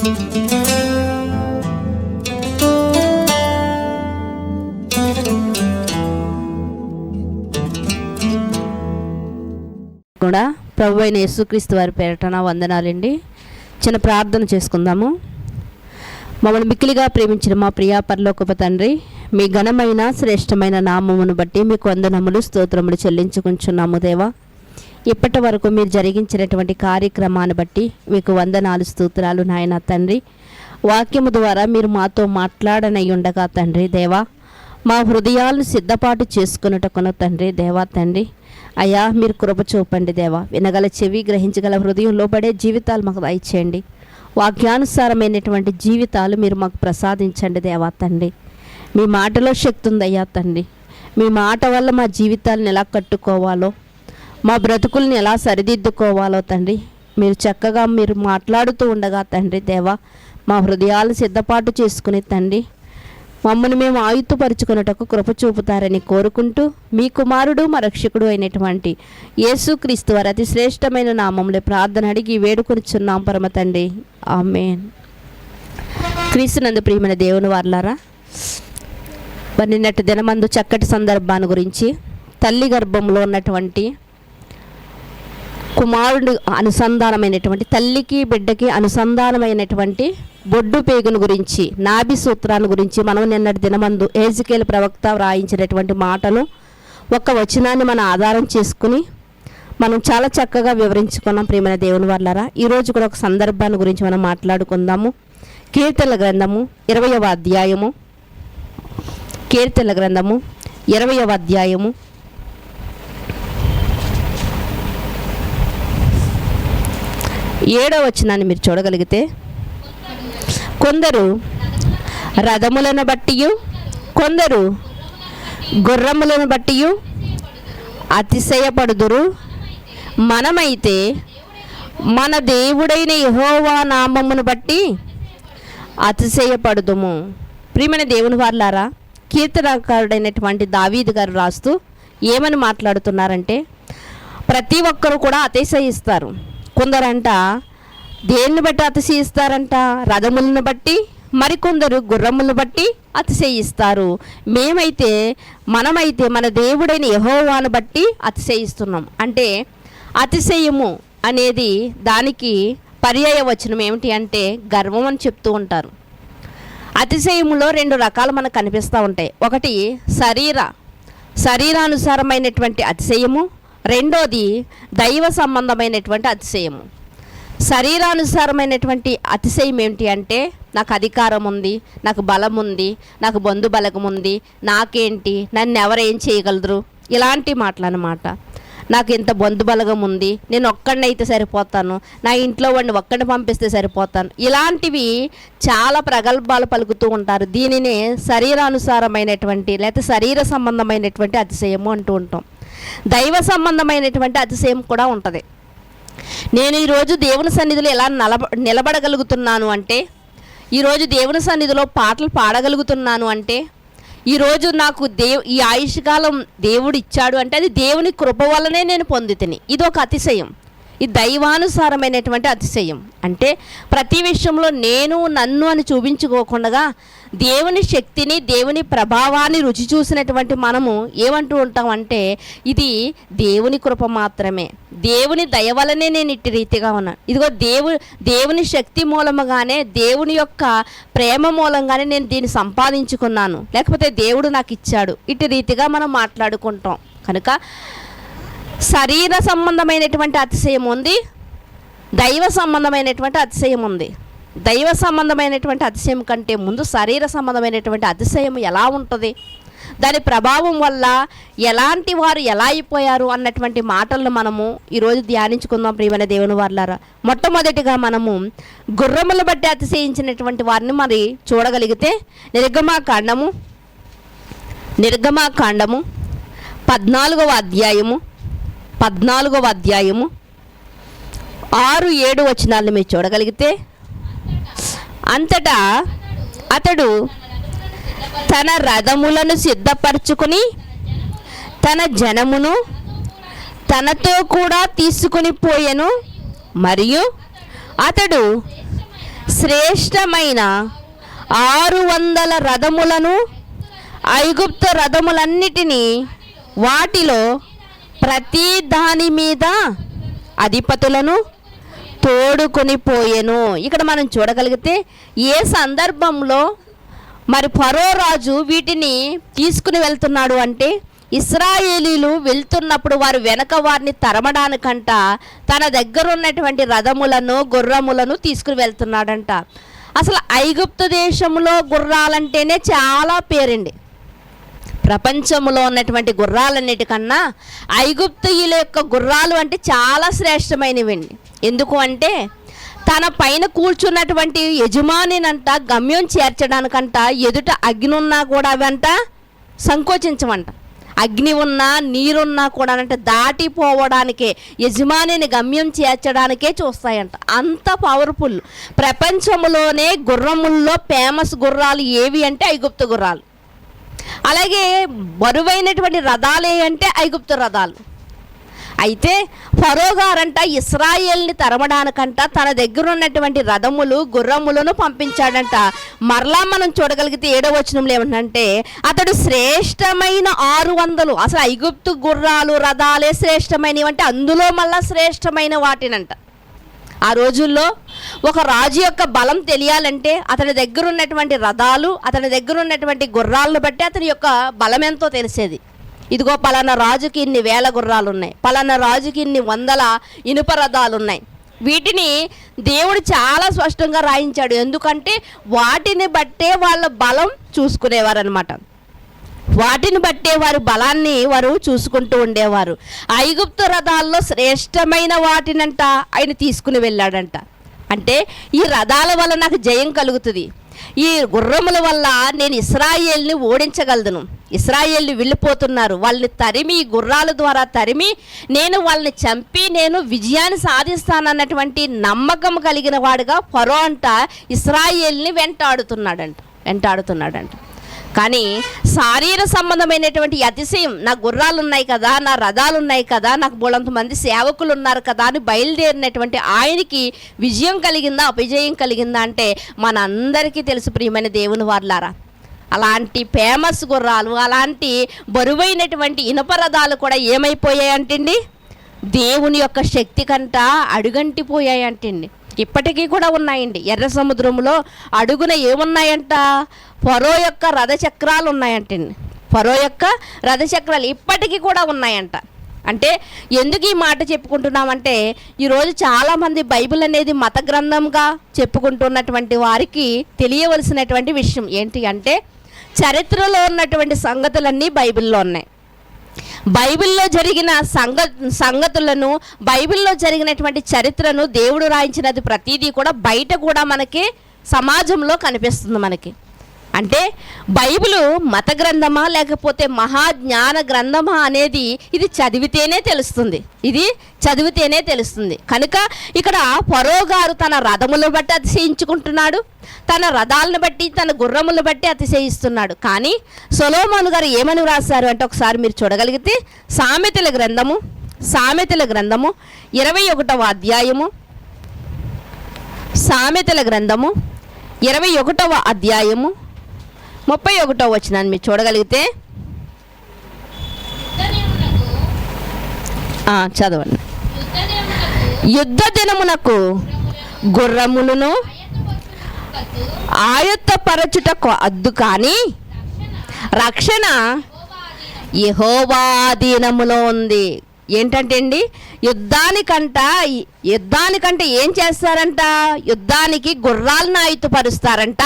కూడా ప్రభు అయిన యేసుక్రీస్తు వారి పేరటన వందనాలండి. చిన్న ప్రార్థన చేసుకుందాము. మమ్మల్ని మిక్కిలిగా ప్రేమించిన మా ప్రియా పరలోకపు తండ్రి, మీ ఘనమైన శ్రేష్టమైన నామమును బట్టి మీకు వందనములు స్తోత్రములు చెల్లించుకుంటున్నాము దేవా. ఇప్పటి వరకు మీరు జరిగించినటువంటి కార్యక్రమాన్ని బట్టి మీకు వందనాలు స్తోత్రాలు నాయన తండ్రి. వాక్యము ద్వారా మీరు మాతో మాట్లాడనై ఉండగా తండ్రి దేవా, మా హృదయాలను సిద్ధపాటు చేసుకున్నటకును తండ్రి దేవా తండ్రి అయ్యా, మీరు కృప చూపండి దేవా. వినగల చెవి, గ్రహించగల హృదయం లోబడే జీవితాలు మాకు దయచేయండి. వాక్యానుసారమైనటువంటి జీవితాలు మీరు మాకు ప్రసాదించండి దేవా తండ్రి. మీ మాటలో శక్తి ఉందయ్యా తండ్రి. మీ మాట వల్ల మా జీవితాలను ఎలా కట్టుకోవాలో, మా బ్రతుకుల్ని ఎలా సరిదిద్దుకోవాలో తండ్రి మీరు చక్కగా మీరు మాట్లాడుతూ ఉండగా తండ్రి దేవా, మా హృదయాలు సిద్ధపాటు చేసుకుని తండ్రి మమ్మల్ని మేము ఆయుత్తుపరుచుకున్నటకు కృప చూపుతారని కోరుకుంటూ, మీ కుమారుడు మా రక్షకుడు అయినటువంటి యేసుక్రీస్తు వారి అతి శ్రేష్టమైన నామంలో ప్రార్థన అడిగి వేడుకొనిచున్నాం పరమ తండ్రి, ఆమేన్. క్రీస్తునందు ప్రియమైన దేవుని వారలారా, మరి నిన్నటి దినమందు చక్కటి సందర్భాన్ని గురించి, తల్లి గర్భంలో ఉన్నటువంటి కుమారుడు అనుసంధానమైనటువంటి, తల్లికి బిడ్డకి అనుసంధానమైనటువంటి బొడ్డు పేగును గురించి, నాభి సూత్రాన్ని గురించి మనం నిన్నటి దినమందు ఎహెజ్కేలు ప్రవక్త వ్రాయించినటువంటి మాటలు, ఒక వచనాన్ని మనం ఆధారం చేసుకుని మనం చాలా చక్కగా వివరించుకున్నాం ప్రియమైన దేవుని వారలారా. ఈరోజు కూడా ఒక సందర్భాన్ని గురించి మనం మాట్లాడుకుందాము. కీర్తనల గ్రంథము 20వ అధ్యాయము, కీర్తనల గ్రంథము 20వ అధ్యాయము 7వ వచనాన్ని మీరు చూడగలిగితే, కొందరు రథములను బట్టియు కొందరు గుర్రములను బట్టియు అతిశయపడుదురు, మనమైతే మన దేవుడైన యెహోవా నామమును బట్టి అతిశయపడుదుము. ప్రియమైన దేవుని వారలారా, కీర్తనకారుడైనటువంటి దావీదు గారు రాస్తూ ఏమని మాట్లాడుతున్నారంటే, ప్రతి ఒక్కరు కూడా అతిశయిస్తారు. కొందరంట దేన్ని బట్టి అతిశయిస్తారంట? రథములను బట్టి, మరికొందరు గుర్రములను బట్టి అతిశయిస్తారు. మనమైతే మన దేవుడైన యెహోవాను బట్టి అతిశయిస్తున్నాం. అంటే అతిశయము అనేది దానికి పర్యాయ వచనం ఏమిటి అంటే గర్వం అని చెప్తూ ఉంటారు. అతిశయములో 2 రకాలు మనకు కనిపిస్తూ ఉంటాయి. ఒకటి శరీరానుసారమైనటువంటి అతిశయము, రెండోది దైవ సంబంధమైనటువంటి అతిశయము. శరీరానుసారమైనటువంటి అతిశయం ఏమిటి అంటే, నాకు అధికారం ఉంది, నాకు బలం ఉంది, నాకు బంధు బలగం ఉంది, నాకేంటి, నన్ను ఎవరేం చేయగలరు, ఇలాంటి మాటలు అన్నమాట. నాకు ఇంత బంధు బలగం ఉంది, నేను ఒక్కడినైతే సరిపోతాను, నా ఇంట్లో వాడిని ఒక్కడిని పంపిస్తే సరిపోతాను, ఇలాంటివి చాలా ప్రగల్భాలు పలుకుతూ ఉంటారు. దీనినే శరీరానుసారమైనటువంటి లేకపోతే శరీర సంబంధమైనటువంటి అతిశయము అంటూ ఉంటాం. దైవ సంబంధమైనటువంటి అతిశయం కూడా ఉంటుంది. నేను ఈరోజు దేవుని సన్నిధిలో ఎలా నిలబడగలుగుతున్నాను అంటే, ఈరోజు దేవుని సన్నిధిలో పాటలు పాడగలుగుతున్నాను అంటే, ఈరోజు నాకు ఈ ఆయుష్కాలం దేవుడు ఇచ్చాడు అంటే అది దేవుని కృప వల్లనే నేను పొందితిని. ఇది ఒక అతిశయం. ఇది దైవానుసారమైనటువంటి అతిశయం. అంటే ప్రతి విషయంలో నేను నన్ను అని చూపించుకోకుండా దేవుని శక్తిని, దేవుని ప్రభావాన్ని రుచి చూసినటువంటి మనము ఏమంటూ ఉంటామంటే, ఇది దేవుని కృప మాత్రమే, దేవుని దయ వలనే నేను ఇట్టి రీతిగా ఉన్నాను, ఇదిగో దేవుని శక్తి మూలముగానే, దేవుని యొక్క ప్రేమ మూలంగానే నేను దీన్ని సంపాదించుకున్నాను, లేకపోతే దేవుడు నాకు ఇచ్చాడు, ఇట్టి రీతిగా మనం మాట్లాడుకుంటాం. కనుక శరీర సంబంధమైనటువంటి అతిశయం ఉంది, దైవ సంబంధమైనటువంటి అతిశయం ఉంది. దైవ సంబంధమైనటువంటి అతిశయం కంటే ముందు శరీర సంబంధమైనటువంటి అతిశయం ఎలా ఉంటుంది, దాని ప్రభావం వల్ల ఎలాంటి వారు ఎలా అయిపోయారు అన్నటువంటి మాటలను మనము ఈరోజు ధ్యానించుకుందాం ప్రియమైన దేవుని వారలారా. మొట్టమొదటిగా మనము గుర్రముల బట్టి అతిశయించినటువంటి వారిని మరి చూడగలిగితే, నిర్గమాకాండము 14వ అధ్యాయము 6-7 వచనాలను మీరు చూడగలిగితే, అంతటా అతడు తన రథములను సిద్ధపరచుకుని తన జనమును తనతో కూడా తీసుకుని పోయెను. మరియు అతడు శ్రేష్టమైన 600 రథములను, ఐగుప్తు రథములన్నిటినీ, వాటిలో ప్రతి దాని మీద అధిపతులను తోడుకొని పోయెను. ఇక్కడ మనం చూడగలిగితే ఏ సందర్భంలో మరి ఫరో రాజు వీటిని తీసుకుని వెళ్తున్నాడు అంటే, ఇశ్రాయేలీలు వెళ్తున్నప్పుడు వారు వెనక వారిని తరమడానికంట తన దగ్గర ఉన్నటువంటి రథములను, గుర్రములను తీసుకుని వెళ్తున్నాడంట. అసలు ఐగుప్తు దేశంలో గుర్రాలంటేనే చాలా పేరండి. ప్రపంచంలో ఉన్నటువంటి గుర్రాలన్నిటికన్నా ఐగుప్తీయుల యొక్క గుర్రాలు అంటే చాలా శ్రేష్టమైనవండి. ఎందుకు అంటే తన పైన కూర్చున్నటువంటి యజమానినంట గమ్యం చేర్చడానికంట ఎదుట అగ్ని ఉన్నా కూడా అవంట సంకోచించమంట. అగ్ని ఉన్నా నీరున్నా కూడా అంటే దాటిపోవడానికే, యజమానిని గమ్యం చేర్చడానికే చూస్తాయంట. అంత పవర్ఫుల్. ప్రపంచంలోనే గుర్రముల్లో ఫేమస్ గుర్రాలు ఏవి అంటే ఐగుప్తు గుర్రాలు. అలాగే బరువైనటువంటి రథాలు అంటే ఐగుప్తు రథాలు. అయితే ఫరో గారంట ఇశ్రాయేల్ని తరమడానికంట తన దగ్గర ఉన్నటువంటి రథములు, గుర్రములను పంపించాడంట. మరలా మనం చూడగలిగితే 7వ వచనంలో ఏమంటే, అతడు శ్రేష్టమైన 600, అసలు ఐగుప్తు గుర్రాలు, రథాలే శ్రేష్టమైనవి అంటే అందులో మళ్ళా శ్రేష్టమైన వాటినంట. ఆ రోజుల్లో ఒక రాజు యొక్క బలం తెలియాలంటే అతని దగ్గర ఉన్నటువంటి రథాలు, అతని దగ్గర ఉన్నటువంటి గుర్రాలను బట్టి అతని యొక్క బలం ఎంతో తెలిసేది. ఇదిగో పలానా రాజుకి ఇన్ని వేల గుర్రాలు ఉన్నాయి, పలానా రాజుకి ఇన్ని 100 ఇనుప రథాలు ఉన్నాయి. వీటిని దేవుడు చాలా స్పష్టంగా రాయించాడు. ఎందుకంటే వాటిని బట్టే వాళ్ళ బలం చూసుకునేవారు అనమాట. వాటిని బట్టే వారి బలాన్ని వారు చూసుకుంటూ ఉండేవారు. ఐగుప్తు రథాల్లో శ్రేష్టమైన వాటినంట ఆయన తీసుకుని వెళ్ళాడంట. అంటే ఈ రథాల వల్ల నాకు జయం కలుగుతుంది, ఈ గుర్రముల వల్ల నేను ఇశ్రాయేల్ని ఓడించగలను, ఇశ్రాయేల్ని వెళ్ళిపోతున్నారు, వాళ్ళని తరిమి, గుర్రాల ద్వారా తరిమి నేను వాళ్ళని చంపి నేను విజయాన్ని సాధిస్తానన్నటువంటి నమ్మకం కలిగిన వాడుగా ఫరో అంట ఇశ్రాయేల్ని వెంటాడుతున్నాడంట. కానీ శారీర సంబంధమైనటువంటి అతిశయం, నా గుర్రాలు ఉన్నాయి కదా, నా రథాలు ఉన్నాయి కదా, నాకు బోళంత మంది సేవకులు ఉన్నారు కదా అని బయలుదేరినటువంటి ఆయనకి విజయం కలిగిందా, అపజయం కలిగిందా అంటే మనందరికీ తెలుసు ప్రియమైన దేవుని వారలారా. అలాంటి ఫేమస్ గుర్రాలు, అలాంటి బరువైనటువంటి ఇనుప రథాలు కూడా ఏమైపోయాయంటండి, దేవుని యొక్క శక్తి కంట అడుగంటిపోయాయంటండి. ఇప్పటికీ కూడా ఉన్నాయండి. ఎర్ర సముద్రంలో అడుగున ఏమున్నాయంట, ఫరో యొక్క రథచక్రాలు ఉన్నాయంటండి. ఫరో యొక్క రథచక్రాలు ఇప్పటికీ కూడా ఉన్నాయంట. అంటే ఎందుకు ఈ మాట చెప్పుకుంటున్నామంటే ఈరోజు చాలామంది బైబిల్ అనేది మత గ్రంథంగా చెప్పుకుంటున్నటువంటి వారికి తెలియవలసినటువంటి విషయం ఏంటి అంటే, చరిత్రలో ఉన్నటువంటి సంగతులన్నీ బైబిల్లో ఉన్నాయి. బైబిల్లో జరిగిన సంగతులను, బైబిల్లో జరిగినటువంటి చరిత్రను దేవుడు రాయించినది ప్రతిదీ కూడా బయట కూడా మనకి సమాజంలో కనిపిస్తుంది మనకి. అంటే బైబిలు మత గ్రంథమా లేకపోతే మహాజ్ఞాన గ్రంథమా అనేది ఇది చదివితేనే తెలుస్తుంది. కనుక ఇక్కడ ఫరో గారు తన రథములను బట్టి అతిశయించుకుంటున్నాడు, తన రథాలను బట్టి, తన గుర్రములను బట్టి అతిశయిస్తున్నాడు. కానీ సొలొమోను గారు ఏమని రాశారు అంటే ఒకసారి మీరు చూడగలిగితే సామెతల గ్రంథము 21వ అధ్యాయము, సామెతల గ్రంథము 21వ అధ్యాయము 31వ వచనాన్ని మీరు చూడగలిగితే చదవండి. యుద్ధ దినమునకు గుర్రములను ఆయత్తపరచుటకు అద్దు, కానీ రక్షణ యెహోవా అధీనములో ఉంది. ఏంటంటే అండి, యుద్ధానికంటే ఏం చేస్తారంట, యుద్ధానికి గుర్రాలను ఆయుధపరుస్తారంట,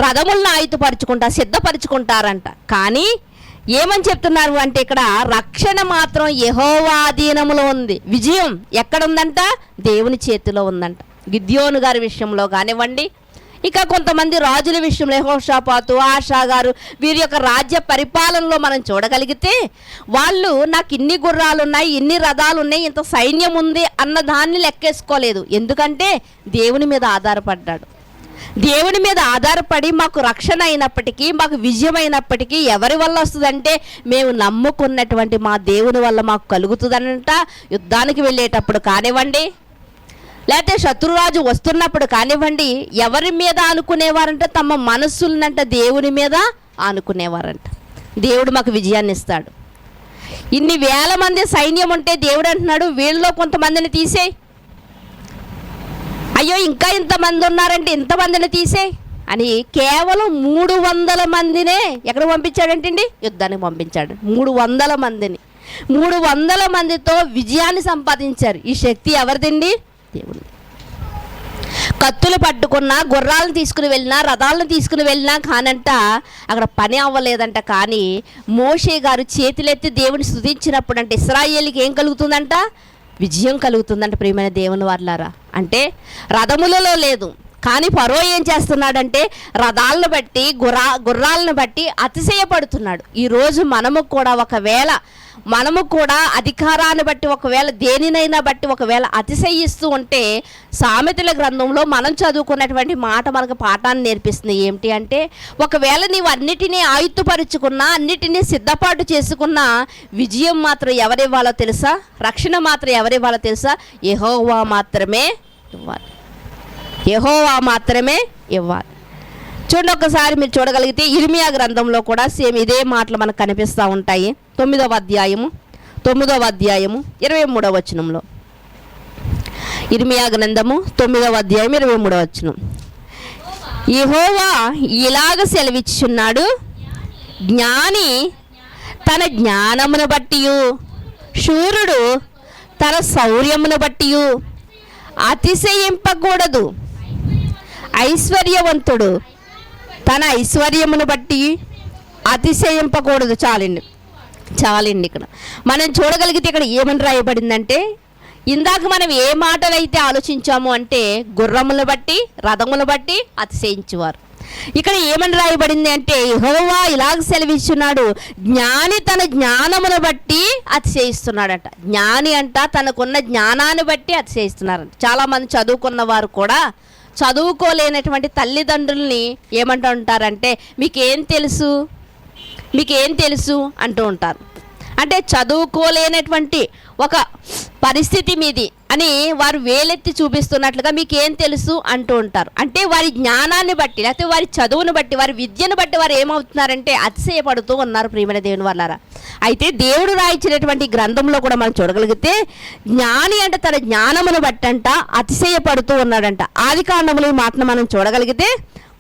రథములను సిద్ధపరుచుకుంటారంట. కానీ ఏమని చెప్తున్నారు అంటే ఇక్కడ రక్షణ మాత్రం యెహోవా అధీనములో ఉంది. విజయం ఎక్కడుందంట, దేవుని చేతిలో ఉందంట. గిద్యోను గారి విషయంలో కానివ్వండి, ఇక కొంతమంది రాజుల విషయంలో యెహోషాపాతు, ఆషా గారు, వీరి యొక్క రాజ్య పరిపాలనలో మనం చూడగలిగితే వాళ్ళు నాకు ఇన్ని గుర్రాలు ఉన్నాయి, ఇన్ని రథాలు ఉన్నాయి, ఇంత సైన్యం ఉంది అన్న దాన్ని లెక్కేసుకోలేదు. ఎందుకంటే దేవుని మీద ఆధారపడ్డాడు. దేవుని మీద ఆధారపడి మాకు రక్షణ అయినప్పటికీ, మాకు విజయం అయినప్పటికీ ఎవరి వల్ల వస్తుందంటే మేము నమ్ముకున్నటువంటి మా దేవుని వల్ల మాకు కలుగుతుందనంట. యుద్ధానికి వెళ్ళేటప్పుడు కానివ్వండి, లేకపోతే శత్రురాజు వస్తున్నప్పుడు కానివ్వండి, ఎవరి మీద ఆనుకునేవారంట? తమ మనస్సులనంట దేవుని మీద ఆనుకునేవారంట. దేవుడు మాకు విజయాన్ని ఇస్తాడు. ఇన్ని వేల మంది సైన్యం ఉంటే దేవుడు అంటున్నాడు, వీళ్ళలో కొంతమందిని తీసేయి. అయ్యో ఇంకా ఇంతమంది ఉన్నారంటే ఇంతమందిని తీసేయి అని కేవలం 300 మందినే ఎక్కడ పంపించాడంటండి? యుద్ధానికి పంపించాడు. 300 మందిని, 300 మందితో విజయాన్ని సంపాదించారు. ఈ శక్తి ఎవరిదండి? దేవుడు. కత్తులు పట్టుకున్నా, గుర్రాలను తీసుకుని వెళ్ళినా, రథాలను తీసుకుని వెళ్ళినా కానంట అక్కడ పని అవ్వలేదంట. కానీ మోషే గారు చేతులెత్తి దేవుని స్తుతించినప్పుడు అంటే ఇశ్రాయేలుకి ఏం కలుగుతుందంట? విజయం కలుగుతుందంట. ప్రియమైన దేవుని వారలారా, అంటే రథములలో లేదు, కానీ ఫరో ఏం చేస్తున్నాడంటే రథాలను బట్టి గుర్రాలను బట్టి అతిశయపడుతున్నాడు. ఈరోజు మనము కూడా అధికారాన్ని బట్టి ఒకవేళ దేనినైనా బట్టి ఒకవేళ అతిశయిస్తూ ఉంటే సామెతల గ్రంథంలో మనం చదువుకున్నటువంటి మాట మనకు పాఠాన్ని నేర్పిస్తుంది. ఏమిటి అంటే, ఒకవేళ నీవు అన్నిటినీ ఆయుత్తుపరుచుకున్నా, అన్నిటినీ సిద్ధపాటు చేసుకున్నా, విజయం మాత్రం ఎవరివ్వాలో తెలుసా? రక్షణ మాత్రం ఎవరివ్వాలో తెలుసా? యెహోవా మాత్రమే ఇవ్వాలి. యెహోవా మాత్రమే ఇవ్వాలి. చూడండి, ఒకసారి మీరు చూడగలిగితే ఇర్మియా గ్రంథంలో కూడా సేమ్ ఇదే మాటలు మనకు కనిపిస్తూ ఉంటాయి. 9వ అధ్యాయము 23వ వచనంలో, ఇర్మియా గ్రంథము 9వ అధ్యాయం 23వ వచనం, యెహోవా ఇలాగ సెలవిచ్చున్నాడు, జ్ఞాని తన జ్ఞానమును బట్టియు, శూరుడు తన శౌర్యమును బట్టియు అతిశయింపకూడదు. ఐశ్వర్యవంతుడు తన ఐశ్వర్యమును బట్టి అతిశయింపకూడదు. చాలండి. ఇక్కడ మనం చూడగలిగితే ఇక్కడ ఏమని రాయబడిందంటే, ఇందాక మనం ఏ మాటలు అయితే ఆలోచించాము అంటే గుర్రములను బట్టి, రథములను బట్టి అతిశయించువారు. ఇక్కడ ఏమని రాయబడింది అంటే, యెహోవా ఇలాగ సెలవిస్తున్నాడు, జ్ఞాని తన జ్ఞానమును బట్టి అతిశయిస్తున్నాడట. జ్ఞాని అంట తనకున్న జ్ఞానాన్ని బట్టి అతిశయిస్తున్నారంట. చాలామంది చదువుకున్న వారు కూడా చదువుకోలేనటువంటి తల్లిదండ్రుల్ని ఏమంటూ ఉంటారంటే, మీకేం తెలుసు అంటూ ఉంటారు. అంటే చదువుకోలేనటువంటి ఒక పరిస్థితి మీది అని వారు వేలెత్తి చూపిస్తున్నట్లుగా మీకేం తెలుసు అంటూ ఉంటారు. అంటే వారి జ్ఞానాన్ని బట్టి, లేకపోతే వారి చదువును బట్టి, వారి విద్యను బట్టి వారు ఏమవుతున్నారంటే అతిశయపడుతూ ఉన్నారు. ప్రియమైన దేవుని వల్లారా, అయితే దేవుడు రాయించినటువంటి గ్రంథంలో కూడా మనం చూడగలిగితే, జ్ఞాని అంటే తన జ్ఞానమును బట్టంట అతిశయపడుతూ ఉన్నాడంట. ఆది కాండములో ఈ మాటను మనం చూడగలిగితే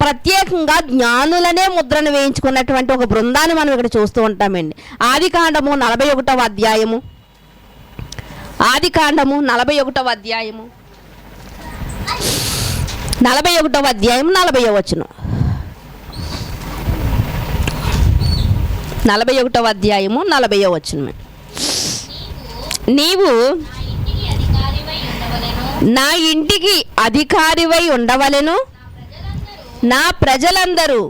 ప్రత్యేకంగా జ్ఞానులనే ముద్రను వేయించుకున్నటువంటి ఒక బృందాన్ని మనం ఇక్కడ చూస్తూ ఉంటామండి. ఆది కాండము 41వ అధ్యాయము, ఆది కాండము 41వ అధ్యాయము 40వ వచనం, 41వ అధ్యాయము 40వ వచనం, నీవు నా ఇంటికి అధికారివై ఉండవలెను, నా ప్రజలందరూ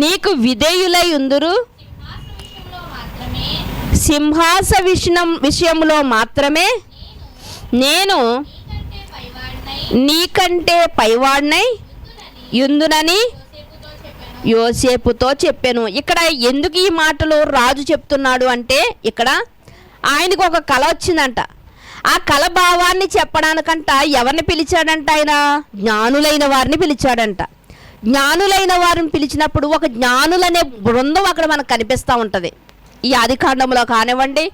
నీకు విధేయులై ఉందురు, సింహాస విషయంలో మాత్రమే నేను నీకంటే పైవాడినై యుందునని యోసేపుతో చెప్పాను. ఇక్కడ ఎందుకు ఈ మాటలు రాజు చెప్తున్నాడు అంటే, ఇక్కడ ఆయనకు ఒక కళ వచ్చిందంట. ఆ కళ భావాన్ని చెప్పడానికంట ఎవరిని పిలిచాడంట? ఆయన జ్ఞానులైన వారిని పిలిచాడంట. జ్ఞానులైన వారిని పిలిచినప్పుడు ఒక జ్ఞానులనే బృందం అక్కడ మనకు కనిపిస్తూ ఉంటుంది. ఈ ఆదికాండంలో కానివ్వండి,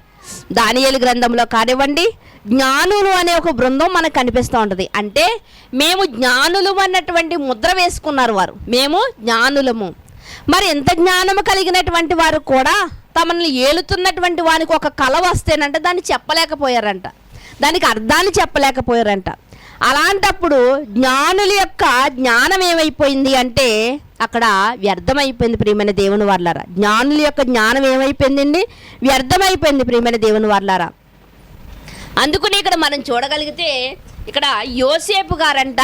దానియేలు గ్రంథంలో కానివ్వండి, జ్ఞానులు అనే ఒక బృందం మనకు కనిపిస్తూ ఉంటుంది. అంటే మేము జ్ఞానులు అన్నటువంటి ముద్ర వేసుకున్నారు వారు, మేము జ్ఞానులము. మరి ఎంత జ్ఞానము కలిగినటువంటి వారు కూడా తమని ఏలుతున్నటువంటి వానికి ఒక కళ వస్తేనంటే దాన్ని చెప్పలేకపోయారంట, దానికి అర్థాన్ని చెప్పలేకపోయారంట. అలాంటప్పుడు జ్ఞానుల యొక్క జ్ఞానం ఏమైపోయింది అంటే అక్కడ వ్యర్థమైపోయింది. ప్రియమైన దేవుని వారలారా, జ్ఞానుల యొక్క జ్ఞానం ఏమైపోయిందండి? వ్యర్థమైపోయింది ప్రియమైన దేవుని వారలారా. అందుకని ఇక్కడ మనం చూడగలిగితే ఇక్కడ యోసేపు గారంట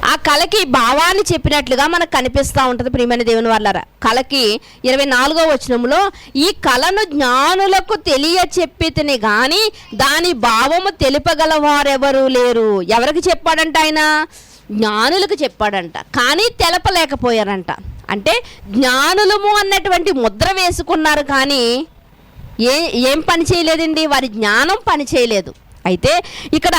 ఆ కళకి భావాన్ని చెప్పినట్లుగా మనకు కనిపిస్తూ ఉంటుంది. ప్రియమైన దేవుని వారలారా, కళకి 24వ వచనంలో, ఈ కళను జ్ఞానులకు తెలియచెప్పితిని గాని దాని భావము తెలుపగలవారెవరూ లేరు. ఎవరికి చెప్పాడంట? ఆయన జ్ఞానులకు చెప్పాడంట, కానీ తెలపలేకపోయారంట. అంటే జ్ఞానులము అన్నటువంటి ముద్ర వేసుకున్నారు, కానీ ఏం పని చేయలేదండి, వారి జ్ఞానం పని చేయలేదు. అయితే ఇక్కడ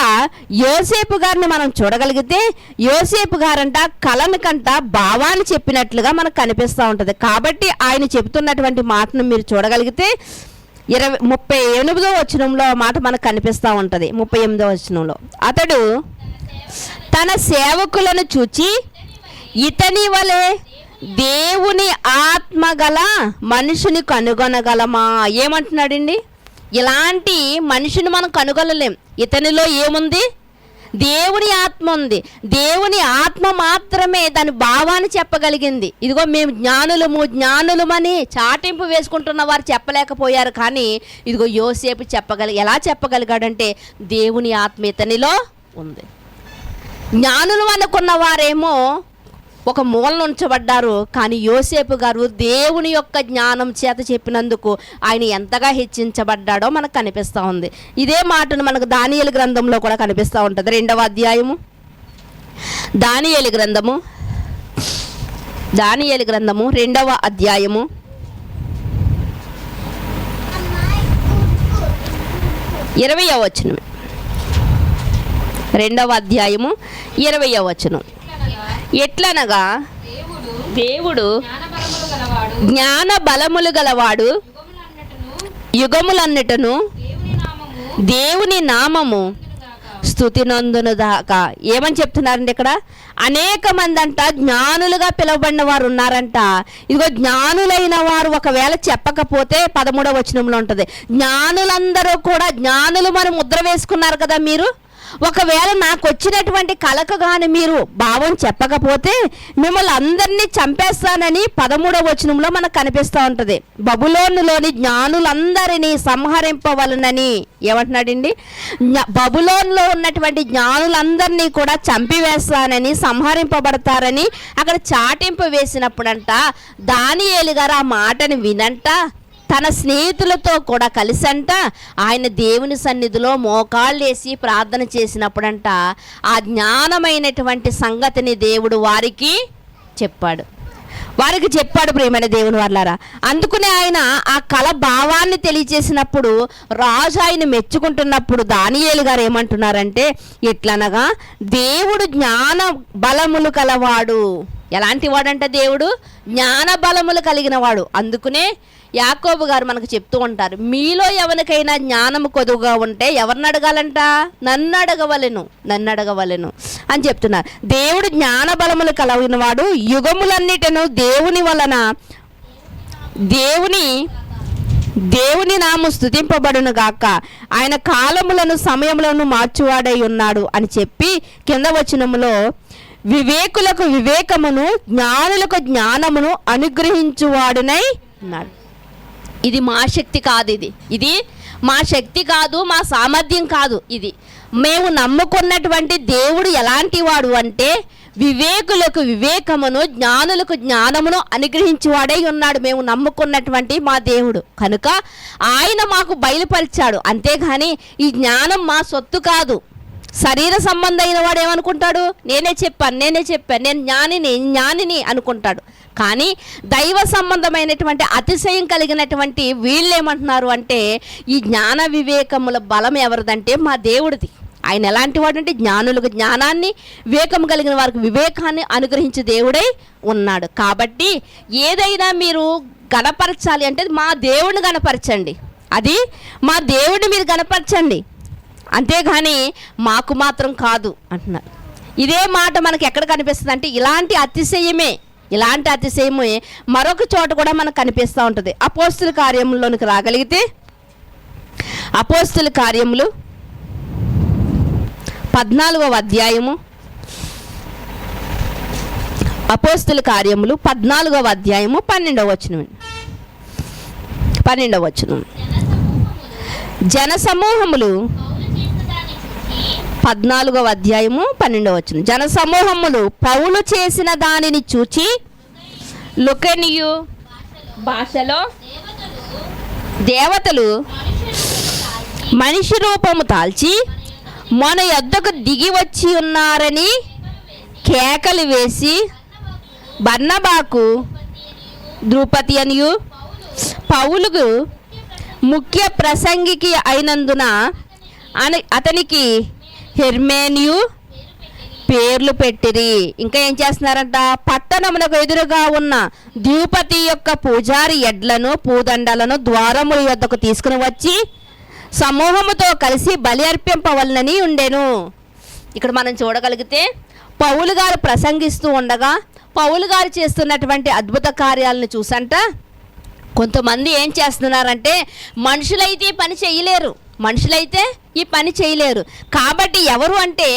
యోసేపు గారిని మనం చూడగలిగితే యోసేపు గారంట కలను కంట భావాన్ని చెప్పినట్లుగా మనకు కనిపిస్తూ ఉంటుంది. కాబట్టి ఆయన చెబుతున్నటువంటి మాటను మీరు చూడగలిగితే 38వ వచనంలో మాట మనకు కనిపిస్తూ ఉంటుంది. 38వ వచనంలో అతడు తన సేవకులను చూచి ఇతని వలె దేవుని ఆత్మ గల మనిషిని కనుగొనగలమా? ఏమంటున్నాడండి? ఇలాంటి మనిషిని మనం కనుగొనలేం. ఇతనిలో ఏముంది? దేవుని ఆత్మ ఉంది. దేవుని ఆత్మ మాత్రమే దాని భావాన్ని చెప్పగలిగింది. ఇదిగో మేము జ్ఞానులమని చాటింపు వేసుకుంటున్న వారు చెప్పలేకపోయారు. కానీ ఇదిగో యోసేపు ఎలా చెప్పగలిగాడంటే దేవుని ఆత్మ ఇతనిలో ఉంది. జ్ఞానులు అనుకున్న వారేమో ఒక మూలను ఉంచబడ్డారు. కానీ యోసేపు గారు దేవుని యొక్క జ్ఞానం చేత చెప్పినందుకు ఆయన ఎంతగా హెచ్చించబడ్డాడో మనకు కనిపిస్తూ ఉంది. ఇదే మాటను మనకు దానియేలు గ్రంథంలో కూడా కనిపిస్తూ ఉంటుంది. 2వ అధ్యాయము దానియేలు గ్రంథము 2వ అధ్యాయము 20వ వచనం. 2వ అధ్యాయము 20వ వచనం. ఎట్లనగా దేవుడు జ్ఞాన బలములు గలవాడు, యుగములన్నటను దేవుని నామము స్తుతి నందును దాకా. ఏమని చెప్తున్నారండి ఇక్కడ? అనేక మంది అంట జ్ఞానులుగా పిలువబడిన వారు ఉన్నారంట. ఇదిగో జ్ఞానులైన వారు ఒకవేళ చెప్పకపోతే 13వ వచనంలో ఉంటుంది, జ్ఞానులందరూ కూడా జ్ఞానులు మరి ముద్ర వేసుకున్నారు కదా మీరు, ఒకవేళ నాకు వచ్చినటువంటి కలకు కానీ మీరు భావం చెప్పకపోతే మిమ్మల్ని అందరినీ చంపేస్తానని 13వ వచనంలో మనకు కనిపిస్తూ ఉంటుంది. బబులోనులోని జ్ఞానులందరినీ సంహరింపవలనని ఏమంటున్నాడండి? బబులోనులో ఉన్నటువంటి జ్ఞానులందరినీ కూడా చంపివేస్తానని, సంహరింపబడతారని అక్కడ చాటింపు వేసినప్పుడంట దానియేలు గారు ఆ మాటని వినంట తన స్నేహితులతో కూడా కలిసంట ఆయన దేవుని సన్నిధిలో మోకాళ్ళేసి ప్రార్థన చేసినప్పుడంట ఆ జ్ఞానమైనటువంటి సంగతిని దేవుడు వారికి చెప్పాడు. ప్రియమైన దేవుని వాళ్ళారా. అందుకునే ఆయన ఆ కళ భావాన్ని తెలియచేసినప్పుడు రాజు ఆయన మెచ్చుకుంటున్నప్పుడు దానియేలు గారు ఏమంటున్నారంటే, ఎట్లనగా దేవుడు జ్ఞాన బలములు కలవాడు. ఎలాంటి వాడంట? దేవుడు జ్ఞాన బలములు కలిగిన వాడు. అందుకునే యాకోబు గారు మనకు చెప్తూ ఉంటారు, మీలో ఎవరికైనా జ్ఞానము కొదువుగా ఉంటే ఎవరిని అడగాలంట? నన్ను అడగవలెను అని చెప్తున్నారు. దేవుడు జ్ఞాన బలములు కలిగిన వాడు, యుగములన్నిటను దేవుని వలన దేవుని నామము స్తుతింపబడును గాక, ఆయన కాలములను సమయములను మార్చువాడై ఉన్నాడు అని చెప్పి కింద వచనములో వివేకులకు వివేకమును జ్ఞానులకు జ్ఞానమును అనుగ్రహించువాడునై ఉన్నాడు. ఇది మా శక్తి కాదు, ఇది మా శక్తి కాదు, మా సామర్థ్యం కాదు. ఇది మేము నమ్ముకున్నటువంటి దేవుడు ఎలాంటి వాడు అంటే వివేకులకు వివేకమును జ్ఞానులకు జ్ఞానమును అనుగ్రహించేవాడై ఉన్నాడు. మేము నమ్ముకున్నటువంటి మా దేవుడు కనుక ఆయన మాకు బయలుపరిచాడు. అంతేగాని ఈ జ్ఞానం మా సొత్తు కాదు. శరీర సంబంధమైన వాడు ఏమనుకుంటాడు? నేనే చెప్పాను, నేను జ్ఞానిని అనుకుంటాడు. కానీ దైవ సంబంధమైనటువంటి అతిశయం కలిగినటువంటి వీళ్ళు ఏమంటున్నారు అంటే ఈ జ్ఞాన వివేకముల బలం ఎవరిదంటే మా దేవుడిది. ఆయన ఎలాంటి వాడు అంటే జ్ఞానులకు జ్ఞానాన్ని, వివేకం కలిగిన వారికి వివేకాన్ని అనుగ్రహించే దేవుడై ఉన్నాడు. కాబట్టి ఏదైనా మీరు గణపరచాలి అంటే మా దేవుడిని గణపరచండి, అది మా దేవుడిని మీరు గణపరచండి, అంతేగాని మాకు మాత్రం కాదు అంటున్నారు. ఇదే మాట మనకి ఎక్కడ కనిపిస్తుంది అంటే ఇలాంటి అతిశయమే మరొక చోట కూడా మనకు కనిపిస్తూ ఉంటుంది. అపోస్తుల కార్యములోనికి రాగలిగితే అపోస్తుల కార్యములు 14వ అధ్యాయము, అపోస్తుల కార్యములు 14వ అధ్యాయము 12వ వచనం. జనసమూహములు 14వ అధ్యాయము 12వ వచనం. జనసమూహములు పౌలు చేసిన దానిని చూచి లుకనియు భాషలో దేవతలు మనిషి రూపము దాల్చి మన యొద్దకు దిగి వచ్చి ఉన్నారని కేకలు వేసి బర్నబాకు ద్రుపది అనియు పౌలుకు ముఖ్య ప్రసంగికి అయినందున అతనికి హెర్మేనియు పేర్లు పెట్టిరి. ఇంకా ఏం చేస్తున్నారంట, పట్టణమునకు ఎదురుగా ఉన్న ద్విపతి యొక్క పూజారి ఎడ్లను పూదండలను ద్వారముల యొద్దకు తీసుకుని వచ్చి సమూహముతో కలిసి బలి అర్పింపవలనని ఉండెను. ఇక్కడ మనం చూడగలిగితే పౌలు గారు ప్రసంగిస్తూ ఉండగా పౌలు గారు చేస్తున్నటువంటి అద్భుత కార్యాలను చూసంట కొంతమంది ఏం చేస్తున్నారంటే మనుషులైతే ఈ పని చేయలేరు. కాబట్టి ఎవరు అంటే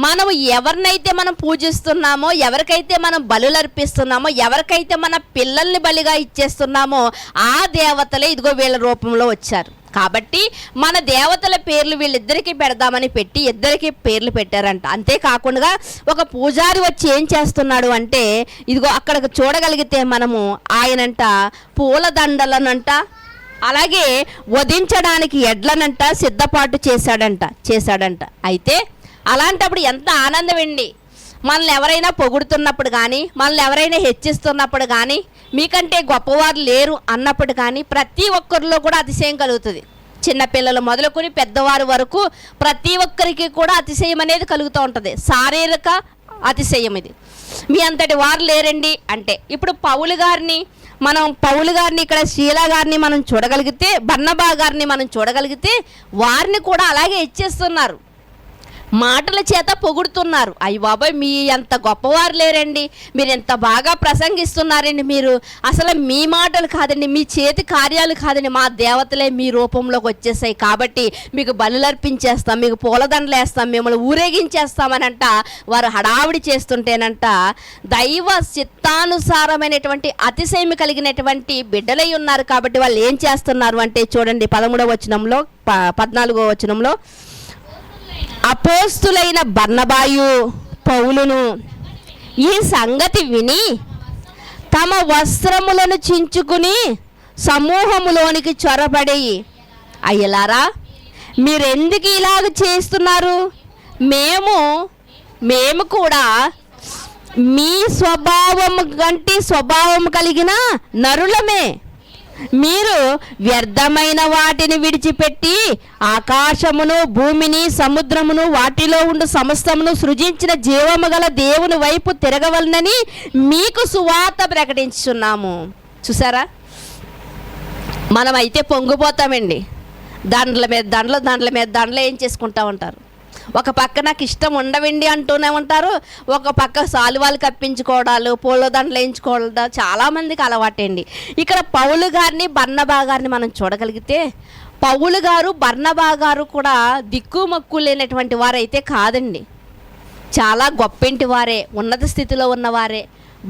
మనం ఎవరినైతే మనం పూజిస్తున్నామో, ఎవరికైతే మనం బలులు అర్పిస్తున్నామో, ఎవరికైతే మన పిల్లల్ని బలిగా ఇచ్చేస్తున్నామో ఆ దేవతలే ఇదిగో వీళ్ళ రూపంలో వచ్చారు. కాబట్టి మన దేవతల పేర్లు వీళ్ళిద్దరికీ పెడదామని పెట్టి ఇద్దరికి పేర్లు పెట్టారంట. అంతేకాకుండా ఒక పూజారి వచ్చి ఏం చేస్తున్నాడు అంటే ఇదిగో అక్కడ చూడగలిగితే మనము ఆయనంట పూలదండలనంట అలాగే వధించడానికి ఎడ్లనంట సిద్ధపాటు చేశాడంట. అయితే అలాంటప్పుడు ఎంత ఆనందం అండి. మనల్ని ఎవరైనా పొగుడుతున్నప్పుడు కానీ, మనల్ని ఎవరైనా హెచ్చిస్తున్నప్పుడు కానీ, మీకంటే గొప్పవారు లేరు అన్నప్పుడు కానీ ప్రతి ఒక్కరిలో కూడా అతిశయం కలుగుతుంది. చిన్నపిల్లలు మొదలుకొని పెద్దవారి వరకు ప్రతి ఒక్కరికి కూడా అతిశయం అనేది కలుగుతూ ఉంటుంది. శారీరక అతిశయం ఇది. మీ అంతటి వారు లేరండి అంటే ఇప్పుడు పౌలు గారిని ఇక్కడ శీలా గారిని మనం చూడగలిగితే, బర్నబా గారిని మనం చూడగలిగితే వారిని కూడా అలాగే ఇచ్చేస్తున్నారు, మాటల చేత పొగుడుతున్నారు. అయ్య బాబాయ్ మీ ఎంత గొప్పవారు లేరండి, మీరు ఎంత బాగా ప్రసంగిస్తున్నారండి, మీరు అసలు మీ మాటలు కాదండి, మీ చేతి కార్యాలు కాదండి, మా దేవతలే మీ రూపంలోకి వచ్చేసాయి, కాబట్టి మీకు బలులు అర్పించేస్తాం, మీకు పూలదండలు వేస్తాం, మిమ్మల్ని ఊరేగించేస్తామనంట వారు హడావిడి చేస్తుంటేనంట దైవ చిత్తానుసారమైనటువంటి అతిశయం కలిగినటువంటి బిడ్డలై ఉన్నారు. కాబట్టి వాళ్ళు ఏం చేస్తున్నారు అంటే చూడండి 13వ వచనంలో 14వ వచనంలో అపోస్తులైన బర్నబాయు పౌలును ఈ సంగతి విని తమ వస్త్రములను చించుకుని సమూహములోనికి చొరబడి, అయ్యలారా మీరెందుకు ఇలాగ చేస్తున్నారు, మేము కూడా మీ స్వభావము కలిగిన నరులమే. మీరు వ్యర్థమైన వాటిని విడిచిపెట్టి ఆకాశమును భూమిని సముద్రమును వాటిలో ఉండు సమస్తమును సృజించిన జీవము గల దేవుని వైపు తిరగవలనని మీకు సువార్త ప్రకటించున్నాము. చూసారా, మనమైతే పొంగిపోతామండి. దండల మీద దండలు ఏం చేసుకుంటా ఉంటారు. ఒక పక్క నాకు ఇష్టం ఉండవండి అంటూనే ఉంటారు, ఒక పక్క సాలువాలు కప్పించుకోవడాలు, పూలదండలు వేయించుకోవడం చాలామందికి అలవాటండి. ఇక్కడ పౌలు గారిని బర్నబా గారిని మనం చూడగలిగితే పౌలు గారు బర్నబా గారు కూడా దిక్కుమక్కు లేనటువంటి వారైతే కాదండి, చాలా గొప్పింటి వారే, ఉన్నత స్థితిలో ఉన్నవారే.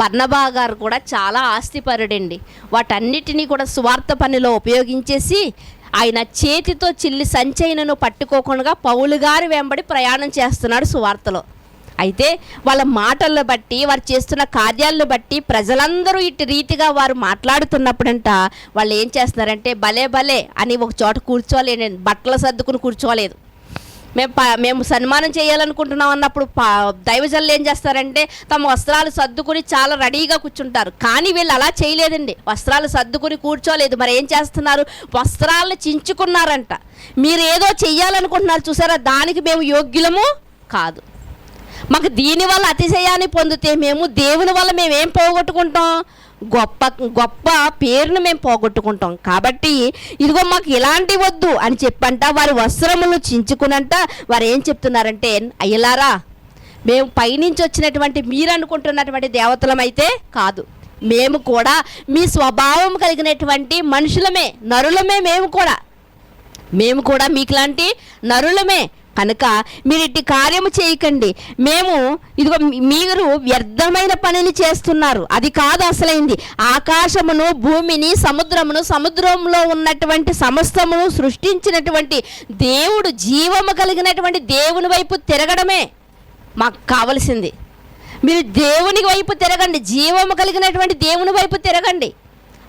బర్నబా గారు కూడా చాలా ఆస్తిపరుడండి. వాటన్నిటినీ కూడా స్వార్థ పనిలో ఉపయోగించేసి ఆయన చేతితో చిల్లి సంచయనను పట్టుకోకుండా పౌలు గారి వెంబడి ప్రయాణం చేస్తున్నాడు సువార్తలో. అయితే వాళ్ళ మాటలను బట్టి, వారు చేస్తున్న కార్యాలను బట్టి ప్రజలందరూ ఇటు రీతిగా వారు మాట్లాడుతున్నప్పుడంట వాళ్ళు ఏం చేస్తున్నారంటే భలే అని ఒక చోట కూర్చోలేండి, బట్టలు సర్దుకుని కూర్చోలేదు. మేము సన్మానం చేయాలనుకుంటున్నాం అన్నప్పుడు దైవజనులు ఏం చేస్తారంటే తమ వస్త్రాలు సర్దుకుని చాలా రెడీగా కూర్చుంటారు. కానీ వీళ్ళు అలా చేయలేదండి, వస్త్రాలు సర్దుకుని కూర్చోలేదు. మరి ఏం చేస్తున్నారు, వస్త్రాలను చించుకున్నారంట. మీరు ఏదో చెయ్యాలనుకుంటున్నారు చూసారా, దానికి మేము యోగ్యులము కాదు, మాకు దీనివల్ల అతిశయాన్ని పొందితే మేము దేవుని వల్ల మేమేం పోగొట్టుకుంటాం, గొప్ప పేరును మేము పోగొట్టుకుంటాం. కాబట్టి ఇదిగో మాకు ఇలాంటి వద్దు అని చెప్పంట వారి వస్త్రములు చించుకునంట వారు ఏం చెప్తున్నారంటే, అయ్యలారా మేము పైనుంచి వచ్చినటువంటి మీరు అనుకుంటున్నటువంటి దేవతలమైతే కాదు, మేము కూడా మీ స్వభావం కలిగినటువంటి మనుషులమే, నరులమే, మేము కూడా మీకులాంటి నరులమే. కనుక మీరు ఇట్టి కార్యము చేయకండి, ఇదిగో మీరు వ్యర్థమైన పనిని చేస్తున్నారు, అది కాదు అసలైంది. ఆకాశమును భూమిని సముద్రంలో ఉన్నటువంటి సమస్తమును సృష్టించినటువంటి దేవుడు, జీవము కలిగినటువంటి దేవుని వైపు తిరగడమే మాకు కావలసింది. మీరు దేవుని వైపు తిరగండి, జీవము కలిగినటువంటి దేవుని వైపు తిరగండి,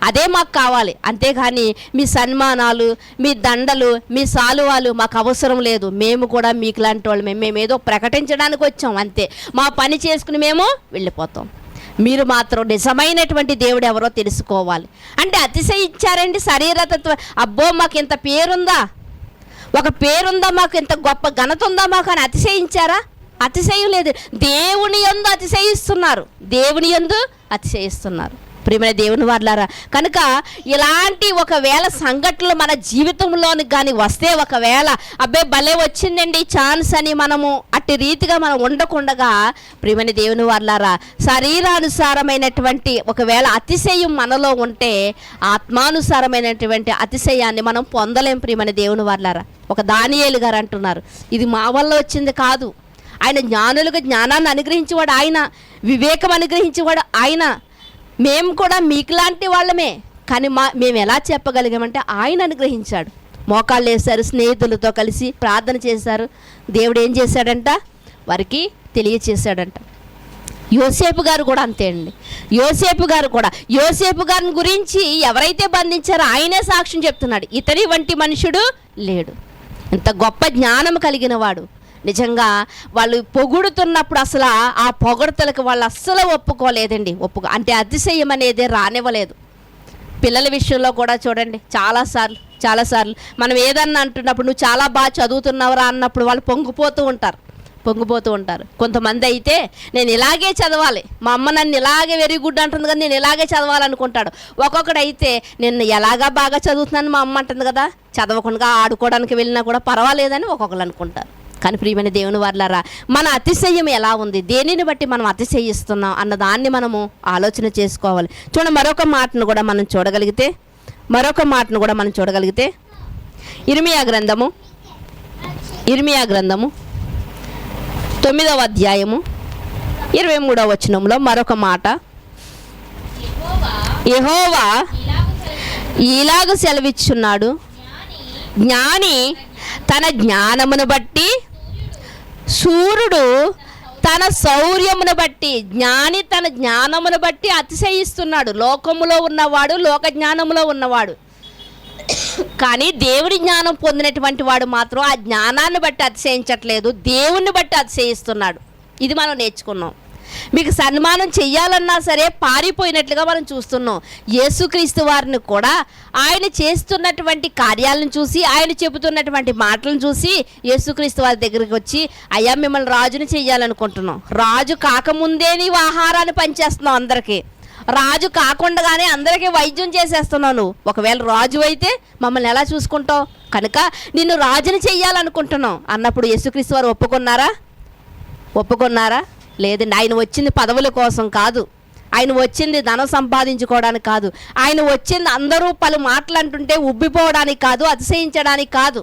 అదే మాకు కావాలి. అంతేగాని మీ సన్మానాలు, మీ దండలు, మీ సాలువాలు మాకు అవసరం లేదు. మేము కూడా మీకు లాంటి వాళ్ళు, మేమేదో ప్రకటించడానికి వచ్చాం అంతే, మా పని చేసుకుని మేము వెళ్ళిపోతాం. మీరు మాత్రం నిజమైనటువంటి దేవుడు ఎవరో తెలుసుకోవాలి అంటే అతిశయించారండి. శరీరతత్వం, అబ్బో మాకు ఇంత పేరుందా, ఒక పేరుందా మాకు, ఇంత గొప్ప ఘనత ఉందా మాకు అని అతిశయించారా? అతిశయం లేదు. దేవుని యందు అతిశయిస్తున్నారు, దేవుని యందు అతిశయిస్తున్నారు. ప్రియమైన దేవుని వారలారా, కనుక ఇలాంటి ఒకవేళ సంఘటనలు మన జీవితంలోనికి కానీ వస్తే, ఒకవేళ అబ్బే భలే వచ్చిందండి ఛాన్స్ అని మనము అట్టి రీతిగా మనం ఉండకుండగా, ప్రియమైన దేవుని వారలారా, శరీరానుసారమైనటువంటి ఒకవేళ అతిశయం మనలో ఉంటే ఆత్మానుసారమైనటువంటి అతిశయాన్ని మనం పొందలేం. ప్రియమైన దేవుని వారలారా, ఒక దానియేలు గారు అంటున్నారు, ఇది మా వల్ల వచ్చింది కాదు, ఆయన జ్ఞానులుగా జ్ఞానాన్ని అనుగ్రహించేవాడు ఆయన, వివేకం అనుగ్రహించేవాడు ఆయన. మేము కూడా మీకులాంటి వాళ్ళమే, కానీ మేము ఎలా చెప్పగలిగామంటే ఆయన అనుగ్రహించాడు. మోకాళ్ళు వేశారు, స్నేహితులతో కలిసి ప్రార్థన చేశారు. దేవుడు ఏం చేశాడంట? వారికి తెలియచేశాడంట. యోసేపు గారు కూడా అంతే అండి. యోసేపు గారిని గురించి ఎవరైతే బంధించారో ఆయనే సాక్ష్యం చెప్తున్నాడు, ఇతని వంటి మనుషుడు లేడు. ఇంత గొప్ప జ్ఞానం కలిగిన వాడు. నిజంగా వాళ్ళు పొగుడుతున్నప్పుడు అసలు ఆ పొగడతలకు వాళ్ళు అస్సలు ఒప్పుకోలేదండి. అంటే అతిశయం అనేది రానివ్వలేదు. పిల్లల విషయంలో కూడా చూడండి, చాలాసార్లు మనం ఏదన్నా అంటున్నప్పుడు, నువ్వు చాలా బాగా చదువుతున్నావురా అన్నప్పుడు వాళ్ళు పొంగిపోతూ ఉంటారు. కొంతమంది అయితే నేను ఇలాగే చదవాలి, మా అమ్మ నన్ను ఇలాగే వెరీ గుడ్ అంటుంది కదా, నేను ఇలాగే చదవాలనుకుంటాడు. ఒక్కొక్కడు అయితే నేను ఎలాగా బాగా చదువుతున్నాను మా అమ్మ అంటుంది కదా, చదవకుండా ఆడుకోవడానికి వెళ్ళినా కూడా పర్వాలేదని ఒక్కొక్కరు అనుకుంటారు. కానీ ప్రియమైన దేవుని వారలారా, మన అతిశయం ఎలా ఉంది, దేనిని బట్టి మనం అతిశయిస్తున్నాం అన్న దాన్ని మనము ఆలోచన చేసుకోవాలి. చూడండి, మరొక మాటను కూడా మనం చూడగలిగితే ఇర్మియా గ్రంథము 9వ అధ్యాయము 23వ వచనంలో మరొక మాట, యెహోవా ఇలాగ సెలవిచ్చున్నాడు, జ్ఞాని తన జ్ఞానమును బట్టి, శూరుడు తన శౌర్యమును బట్టి. జ్ఞాని తన జ్ఞానమును బట్టి అతిశయిస్తున్నాడు, లోకములో ఉన్నవాడు, లోక జ్ఞానములో ఉన్నవాడు. కానీ దేవుడి జ్ఞానం పొందినటువంటి వాడు మాత్రం ఆ జ్ఞానాన్ని బట్టి అతిశయించట్లేదు, దేవుణ్ణి బట్టి అతిశయిస్తున్నాడు. ఇది మనం నేర్చుకున్నాం. మీకు సన్మానం చెయ్యాలన్నా సరే పారిపోయినట్లుగా మనం చూస్తున్నాం. యేసుక్రీస్తు వారిని కూడా ఆయన చేస్తున్నటువంటి కార్యాలను చూసి, ఆయన చెబుతున్నటువంటి మాటలను చూసి యేసుక్రీస్తు వారి దగ్గరికి వచ్చి, అయ్యా మిమ్మల్ని రాజుని చెయ్యాలనుకుంటున్నాం, రాజు కాకముందే నీవు ఆహారాన్ని పనిచేస్తున్నావు, అందరికీ రాజు కాకుండానే అందరికీ వైద్యం చేసేస్తున్నావు, నువ్వు ఒకవేళ రాజు అయితే మమ్మల్ని ఎలా చూసుకుంటావు, కనుక నిన్ను రాజుని చెయ్యాలనుకుంటున్నాం అన్నప్పుడు యేసుక్రీస్తు వారు ఒప్పుకున్నారా? లేదండి. ఆయన వచ్చింది పదవుల కోసం కాదు, ఆయన వచ్చింది ధనం సంపాదించుకోవడానికి కాదు, ఆయన వచ్చింది అందరూ పలు మాటలు అంటుంటే ఉబ్బిపోవడానికి కాదు, అతిశయించడానికి కాదు.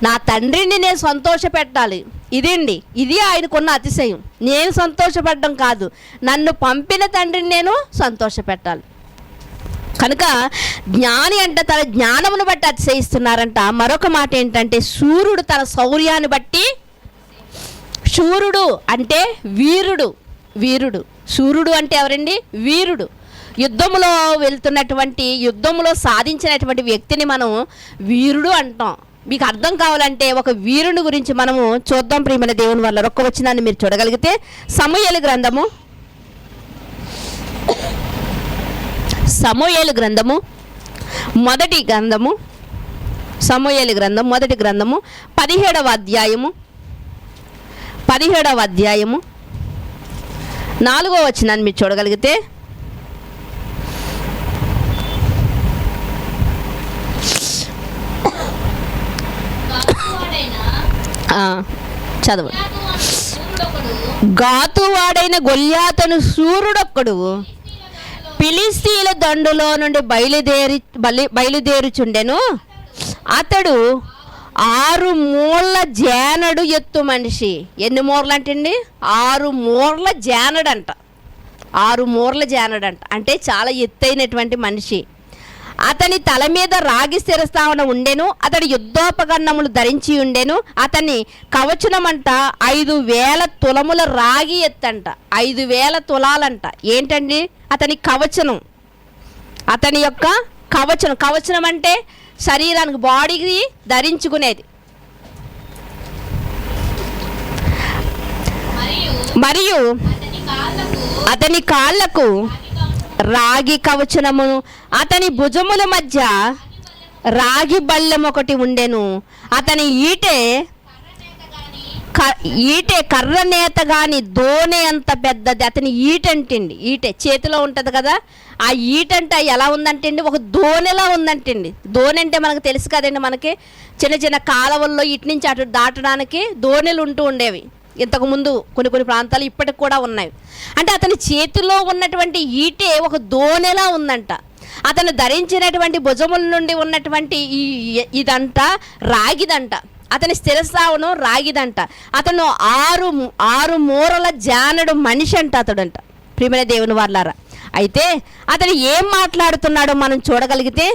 నా తండ్రిని నేను సంతోషపెట్టాలి, ఇది ఆయనకున్న అతిశయం. నేను సంతోషపడడం కాదు, నన్ను పంపిన తండ్రిని నేను సంతోషపెట్టాలి. కనుక జ్ఞాని అంటే తన జ్ఞానమును బట్టి అతిశయిస్తున్నారంట. మరొక మాట ఏంటంటే, శూరుడు తన శౌర్యాన్ని బట్టి. శూరుడు అంటే వీరుడు. శూరుడు అంటే ఎవరండి? వీరుడు. యుద్ధంలో సాధించినటువంటి వ్యక్తిని మనం వీరుడు అంటాం. మీకు అర్థం కావాలంటే ఒక వీరుని గురించి మనము చూద్దాం. ప్రియమైన దేవుని వల్ల ఒక్క వచనాన్ని మీరు చూడగలిగితే, సమూయేలు గ్రంథము మొదటి గ్రంథము 17వ అధ్యాయము 4వ వచనాన్ని మీరు చూడగలిగితే, చదవ. గాతువాడైన గొల్యాతును శూరుడొక్కడు ఫిలిష్తీయుల దండులో నుండి బయలుదేరుచుండెను. అతడు 6 మూరల జానడు ఎత్తు మనిషి. ఎన్ని మూరలు అంటండి? 6 మూరల జానడంట. 6 మూరల జానడంట అంటే చాలా ఎత్తైనటువంటి మనిషి. అతని తల మీద రాగి స్థిరస్థావన ఉండెను. అతడు యుద్ధోపకరణములు ధరించి ఉండెను. అతని కవచనమంట 5000 తులముల రాగి ఎత్తంట. 5000 తులాలంట. ఏంటండి అతని కవచనం? అతని యొక్క కవచనం అంటే శరీరానికి, బాడీకి ధరించుకునేది. మరియు అతని కాళ్ళకు రాగి కవచనము, అతని భుజముల మధ్య రాగి బల్లెం ఒకటి ఉండెను. అతని ఈటె కర్ర నేత కానీ దోనె అంత పెద్దది. అతని ఈటంటండి, ఈటె చేతిలో ఉంటుంది కదా, ఆ ఈటంట ఎలా ఉందంటండి, ఒక దోనెలా ఉందంటండి. దోనె అంటే మనకు తెలుసు కదండి, మనకి చిన్న చిన్న కాలువల్లో ఇటు నుంచి అటు దాటడానికి దోనెలు ఉంటూ ఉండేవి ఇంతకుముందు, కొన్ని ప్రాంతాలు ఇప్పటికి కూడా ఉన్నాయి. అంటే అతని చేతిలో ఉన్నటువంటి ఈటె ఒక దోనెలా ఉందంట. అతను ధరించినటువంటి భుజముల నుండి ఉన్నటువంటి ఇదంట రాగిదంట. అతని స్థిరస్థావనం రాగిదంట. అతను ఆరు మూరల జానడు మనిషి అంట అతడంట. ప్రియమైన దేవుని వారలారా, అయితే అతను ఏం మాట్లాడుతున్నాడో మనం చూడగలిగితే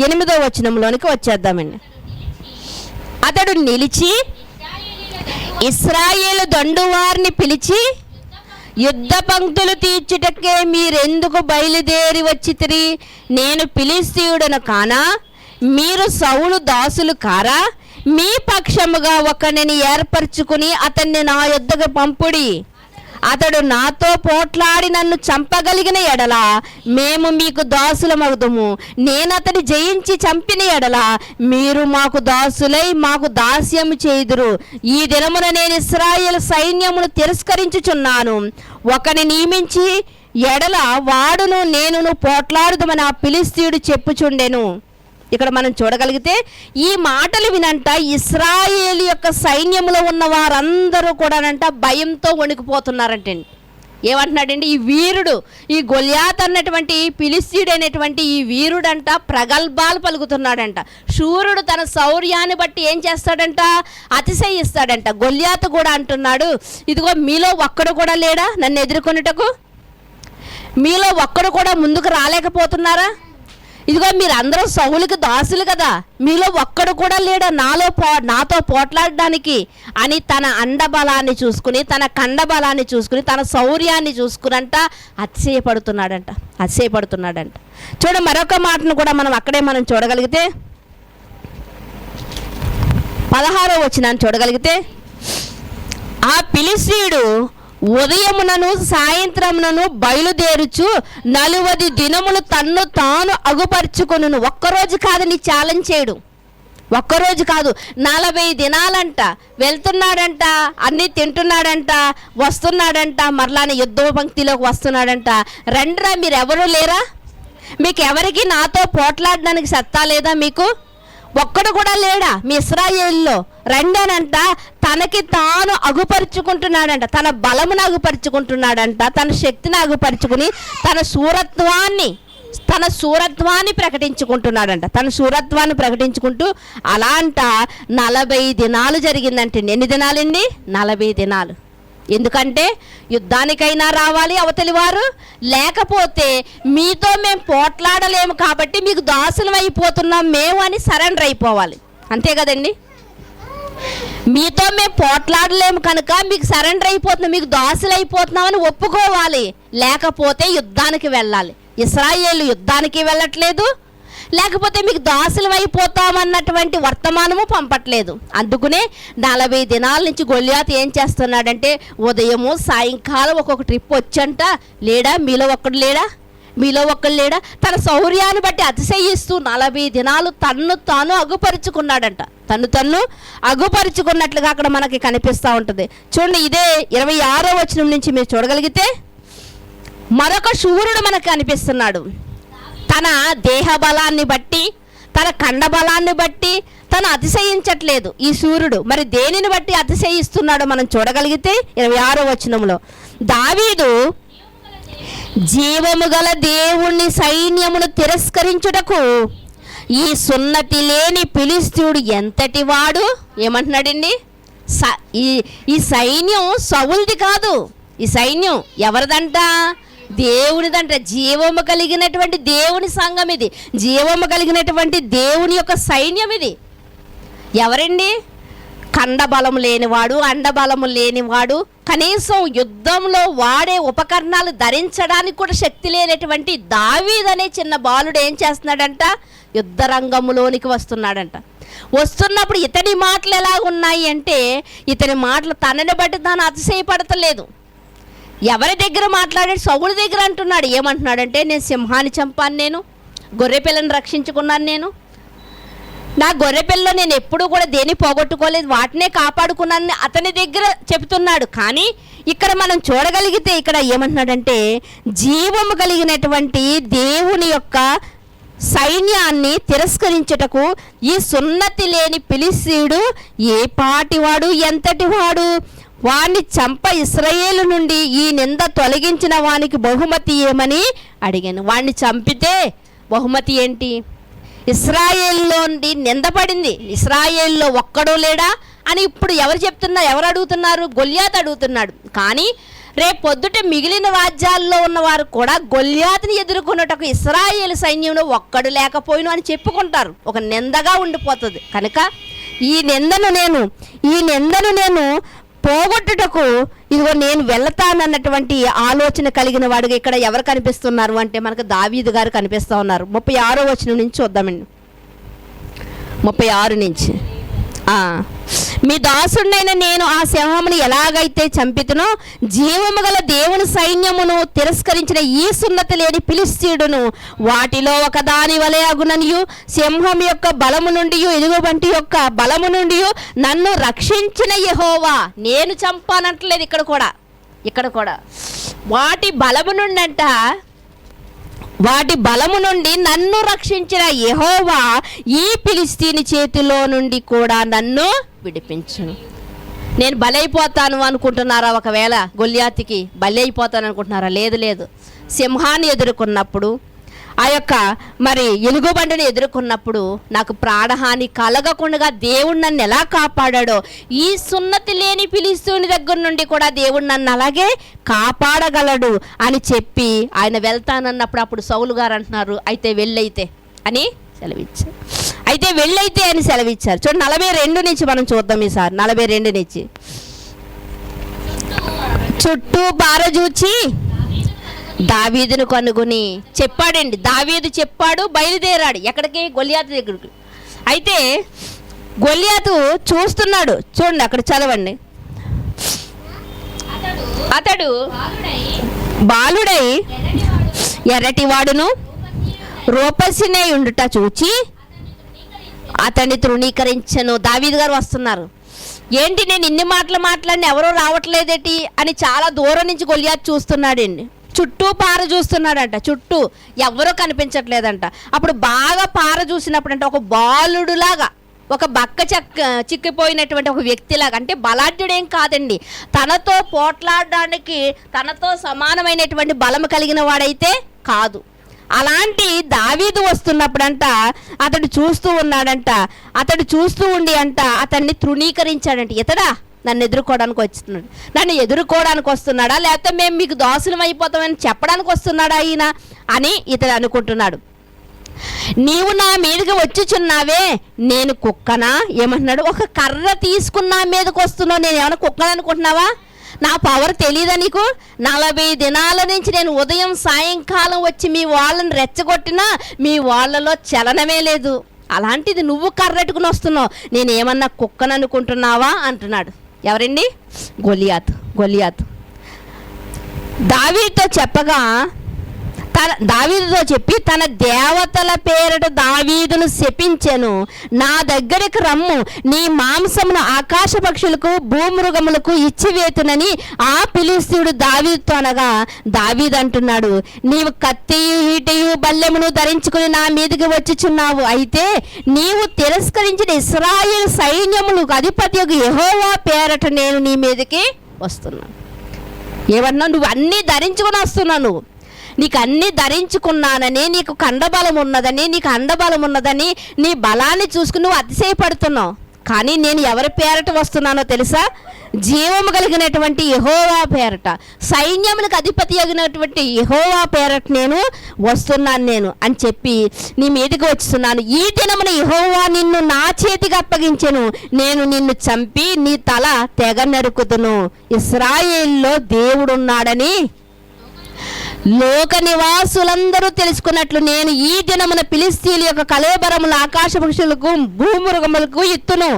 8వ వచనంలోనికి వచ్చేద్దామండి. అతడు నిలిచి ఇశ్రాయేలు దండువారిని పిలిచి, యుద్ధ పంక్తులు తీర్చుటకే మీరెందుకు బయలుదేరి వచ్చితిరి? నేను ఫిలిష్తీయుడను కానా? మీరు సౌలు దాసులు కారా? మీ పక్షముగా ఒకరిని ఏర్పరచుకుని అతన్ని నా యొద్దకు పంపుడి. అతడు నాతో పోట్లాడి నన్ను చంపగలిగిన ఎడల మేము మీకు దాసులమగుదుము. నేను అతని జయించి చంపిన ఎడల మీరు మాకు దాసులై మాకు దాస్యము చేయుదురు. ఈ దినమున నేను ఇశ్రాయేలు సైన్యమును తిరస్కరించుచున్నాను. ఒకని నియమించి ఎడల వాడును నేనును పోట్లాడుదమని ఆ ఫిలిష్తీయుడు చెప్పుచుండెను. ఇక్కడ మనం చూడగలిగితే ఈ మాటలు వినంట ఇశ్రాయేలు యొక్క సైన్యంలో ఉన్న వారందరూ కూడానంట భయంతో వణికిపోతున్నారంటండి. ఏమంటున్నాడండి ఈ వీరుడు, ఈ గొల్యాత్ అన్నటువంటి ఫిలిష్తీయుడు అనేటువంటి ఈ వీరుడంట ప్రగల్భాలు పలుకుతున్నాడంట. శూరుడు తన శౌర్యాన్ని బట్టి ఏం చేస్తాడంట, అతిశయిస్తాడంట. గొల్యాతు కూడా అంటున్నాడు, ఇదిగో మీలో ఒక్కడు కూడా లేడా నన్ను ఎదుర్కొనుటకు? మీలో ఒక్కడు కూడా ముందుకు రాలేకపోతున్నారా? ఇదిగో మీరు అందరూ సౌలుకి దాసులు కదా, మీలో ఒక్కడు కూడా లేడా నాతో పోట్లాడడానికి అని తన అండబలాన్ని చూసుకుని, తన కండబలాన్ని చూసుకుని, తన శౌర్యాన్ని చూసుకునంట అతిశయపడుతున్నాడంట. చూడ మరొక మాటను కూడా మనం చూడగలిగితే 16వ వచనాన్ని చూడగలిగితే, ఆ ఫిలిష్తీయుడు ఉదయమునను సాయంత్రమునను బయలుదేరుచు 40 దినములు తన్ను తాను అగుపరుచుకొనును. ఒక్కరోజు కాదు నీ ఛాలెంజ్ చేయడు, ఒక్కరోజు కాదు 40 దినాలంట వెళ్తున్నాడంట, అన్నీ తింటున్నాడంట, వస్తున్నాడంట, మరలానే యుద్ధ పంక్తిలోకి వస్తున్నాడంట. రండిరా మీరెవరూ లేరా? మీకు ఎవరికి నాతో పోట్లాడడానికి సత్తా లేదా? మీకు ఒక్కడు కూడా లేడా మీ ఇశ్రాయేలులో? రండనంట తనకి తాను అగుపరుచుకుంటున్నాడంట, తన బలమును అగుపరుచుకుంటున్నాడంట, తన శక్తిని అగుపరుచుకుని తన శూరత్వాన్ని ప్రకటించుకుంటూ అలా అంట 40 దినాలు జరిగిందంటండి. ఎన్ని దినాలండి? 40 దినాలు. ఎందుకంటే యుద్ధానికైనా రావాలి అవతలి వారు, లేకపోతే మీతో మేము పోట్లాడలేము కాబట్టి మీకు దాసులం అయిపోతున్నాం మేము అని సరెండర్ అయిపోవాలి. అంతే కదండి, మీతో మేము పోట్లాడలేము కనుక మీకు సరెండర్ అయిపోతున్నాం, మీకు దాసులు అయిపోతున్నామని ఒప్పుకోవాలి, లేకపోతే యుద్ధానికి వెళ్ళాలి. ఇశ్రాయేలు యుద్ధానికి వెళ్ళట్లేదు, లేకపోతే మీకు దాసులం అయిపోతామన్నటువంటి వర్తమానము పంపట్లేదు. అందుకునే 40 దినాల నుంచి గొల్యాతు ఏం చేస్తున్నాడంటే ఉదయము సాయంకాలం ఒక్కొక్క ట్రిప్ వచ్చంట. మీలో ఒక్కడు లేడా? తన శౌర్యాన్ని బట్టి అతిశయిస్తూ 40 దినాలు తన్ను తాను అగుపరుచుకున్నట్లుగా అక్కడ మనకి కనిపిస్తూ ఉంటుంది. చూడండి, ఇదే 26వ వచనం నుంచి మీరు చూడగలిగితే మరొక శూరుడు మనకు కనిపిస్తున్నాడు. తన దేహ బలాన్ని బట్టి, తన కండ బలాన్ని బట్టి తను అతిశయించట్లేదు ఈ శూరుడు. మరి దేనిని బట్టి అతిశయిస్తున్నాడో మనం చూడగలిగితే 26వ వచనంలో, దావీదు జీవము గల దేవుని సైన్యమును తిరస్కరించుటకు ఈ సున్నతి లేని ఫిలిష్తీయుడు ఎంతటి వాడు? ఏమంటున్నాడండి? ఈ సైన్యం సౌలుది కాదు, ఈ సైన్యం ఎవరిదంట? దేవునిదంట. జీవము కలిగినటువంటి దేవుని సంఘం ఇది, జీవము కలిగినటువంటి దేవుని యొక్క సైన్యం ఇది. ఎవరండి? కండబలము లేనివాడు, అండబలము లేనివాడు, కనీసం యుద్ధంలో వాడే ఉపకరణాలు ధరించడానికి కూడా శక్తి లేనటువంటి దావీదనే చిన్న బాలుడు ఏం చేస్తున్నాడంట? యుద్ధ రంగంలోనికి వస్తున్నాడంట. వస్తున్నప్పుడు ఇతని మాటలు ఎలా ఉన్నాయి అంటే, ఇతని మాటలు తనని బట్టి తాను అతిశయపడతలేదు. ఎవరి దగ్గర మాట్లాడాడు? సౌలు దగ్గర అంటున్నాడు. ఏమంటున్నాడంటే, నేను సింహాన్ని చంపాను, నేను గొర్రె పిల్లని రక్షించుకున్నాను, నా గొర్రెపిల్లలో నేను ఎప్పుడూ కూడా దేన్ని పోగొట్టుకోలేదు, వాటినే కాపాడుకున్నానని అతని దగ్గర చెప్తున్నాడు. కానీ ఇక్కడ మనం చూడగలిగితే ఇక్కడ ఏమంటున్నాడంటే, జీవము కలిగినటువంటి దేవుని యొక్క సైన్యాన్ని తిరస్కరించుటకు ఈ సున్నతి లేని ఫిలిష్తీయుడు ఏ పాటివాడు, ఎంతటివాడు, వాణ్ణి చంప ఇశ్రాయేలు నుండి ఈ నింద తొలగించిన వానికి బహుమతి ఏమని అడిగాను. వాణ్ణి చంపితే బహుమతి ఏంటి? ఇశ్రాయేల్లో నిందపడింది, ఇశ్రాయేల్లో ఒక్కడూ లేడా అని ఇప్పుడు ఎవరు అడుగుతున్నారు? గొల్యాతు అడుగుతున్నాడు. కానీ రేపు పొద్దుట మిగిలిన రాజ్యాల్లో ఉన్నవారు కూడా గొల్యాతుని ఎదుర్కొన్నటకు ఇశ్రాయేలు సైన్యంలో ఒక్కడు లేకపోయిను అని చెప్పుకుంటారు. ఒక నిందగా ఉండిపోతుంది. కనుక ఈ నిందను నేను పోగొట్టుటకు ఇదిగో నేను వెళ్తానన్నటువంటి ఆలోచన కలిగిన వాడుగా ఇక్కడ ఎవరు కనిపిస్తున్నారు అంటే మనకు దావీదు గారు కనిపిస్తూ ఉన్నారు. 36వ వచనం నుంచి చూద్దామండి. 36 నుంచి, మీ దాసుడినైన నేను ఆ సింహమును ఎలాగైతే చంపితునో జీవము గల దేవుని సైన్యమును తిరస్కరించిన ఈ సున్నతి లేని ఫిలిష్తీయుడును వాటిలో ఒక దాని వలె అగుననియు సింహం యొక్క బలము నుండి ఎలుగుబంటి యొక్క బలము నుండి నన్ను రక్షించిన యెహోవా. నేను చంపానంటలేదు ఇక్కడ కూడా వాటి బలము నుండి నన్ను రక్షించిన యెహోవా ఈ ఫిలిష్తీయుని చేతిలో నుండి కూడా నన్ను విడిపించును. నేను బలైపోతాను అనుకుంటున్నారా? ఒకవేళ గొల్యాతుకి బలైపోతాను అనుకుంటున్నారా? లేదు. సింహాన్ని ఎదుర్కొన్నప్పుడు, ఆ యొక్క మరి ఎలుగుబంటిని ఎదుర్కొన్నప్పుడు నాకు ప్రాణహాని కలగకుండా దేవుడు నన్ను ఎలా కాపాడాడో ఈ సున్నతి లేని ఫిలిష్తీయుని దగ్గర నుండి కూడా దేవుడు నన్ను అలాగే కాపాడగలడు అని చెప్పి ఆయన వెళ్తానన్నప్పుడు అప్పుడు సౌలు గారు అంటున్నారు, అయితే వెళ్ళైతే అని సెలవిచ్చారు. చూడండి 42 నుంచి మనం చూద్దాం. ఈసారి 42 నుంచి, చుట్టూ పారజూచి దావీదును కనుగొని చెప్పాడండి. దావీదు చెప్పాడు, బయలుదేరాడు ఎక్కడికి? గొల్యాతు దగ్గరికి. అయితే గొల్యాతు చూస్తున్నాడు. చూడండి అక్కడ చదవండి. అతడు బాలుడై ఎర్రటివాడును రూపసినై ఉండుట చూచి అతన్ని తృణీకరించను. దావీదు గారు వస్తున్నారు. ఏంటి నేను ఇన్ని మాటలు మాట్లాడిన ఎవరో రావట్లేదేటి అని చాలా దూరం నుంచి గొల్యాతు చూస్తున్నాడండి. చుట్టూ పార చూస్తున్నాడంట, చుట్టూ ఎవరో కనిపించట్లేదంట. అప్పుడు బాగా పార చూసినప్పుడు అంటే ఒక బాలుడులాగా, ఒక బక్క చిక్కిపోయినటువంటి ఒక వ్యక్తిలాగా, అంటే బలాఢ్యుడేం కాదండి, తనతో పోట్లాడడానికి తనతో సమానమైనటువంటి బలం కలిగిన వాడైతే కాదు. అలాంటి దావీదు వస్తున్నప్పుడంట అతడు చూస్తూ ఉన్నాడంట. అతడు చూస్తూ ఉండి అతన్ని తృణీకరించాడంట. ఇతడా నన్ను ఎదుర్కోవడానికి వస్తున్నాడా లేకపోతే మేము మీకు దాసులం అయిపోతామని చెప్పడానికి వస్తున్నాడా ఈయన అని ఇతడు అనుకుంటున్నాడు. నీవు నా మీదకి వచ్చుచున్నావే, నేను కుక్కనా? ఏమంటున్నాడు? ఒక కర్ర తీసుకున్న మీదకి వస్తున్నావు, నేను ఏమైనా కుక్కను అనుకుంటున్నావా? నా పవర్ తెలియదా నీకు? 40 దినాల నుంచి నేను ఉదయం సాయంకాలం వచ్చి మీ వాళ్ళని రెచ్చగొట్టినా మీ వాళ్ళలో చలనమే లేదు. అలాంటిది నువ్వు కర్రెట్టుకుని వస్తున్నావు, నేను ఏమన్నా కుక్కను అనుకుంటున్నావా అంటున్నాడు. ఎవరండి? గొల్యాతు. దావీదుతో చెప్పి తన దేవతల పేరట దావీదును శపించెను. నా దగ్గరికి రమ్ము, నీ మాంసమును ఆకాశ పక్షులకు భూమృగములకు ఇచ్చివేతునని ఆ ఫిలిష్తీయుడు దావీదుతో అనగా, దావీదు అంటున్నాడు, నీవు కత్తియు ఈటెయు బల్లెమును ధరించుకుని నా మీదకి వచ్చుచున్నావు. అయితే నీవు తిరస్కరించిన ఇశ్రాయేలు సైన్యములకు అధిపతియగు యెహోవా పేరట నేను నీ మీదకి వస్తున్నాను. ఏమన్నా? నువ్వు అన్నీ ధరించుకుని వస్తున్నావు. నీకు అన్నీ ధరించుకున్నానని, నీకు కండబలం ఉన్నదని, నీకు అండబలం ఉన్నదని నీ బలాన్ని చూసుకుని నువ్వు అతిశయపడుతున్నావు. కానీ నేను ఎవరి పేరట వస్తున్నానో తెలుసా? జీవము కలిగినటువంటి యెహోవా పేరట, సైన్యములకు అధిపతి అయినటువంటి యెహోవా పేరట నేను వస్తున్నాను అని చెప్పి నీ మీదకి వచ్చుతున్నాను. ఈ దినమున యెహోవా నిన్ను నా చేతికి అప్పగించెను, నేను నిన్ను చంపి నీ తల తెగ నరుకుదును. ఇశ్రాయేలులో దేవుడున్నాడని లోక నివాసులందరూ తెలుసుకున్నట్లు నేను ఈ దినమున ఫిలిష్తీయుల యొక్క కళేబరములు ఆకాశ పక్షులకు భూమృగములకు ఇత్తును.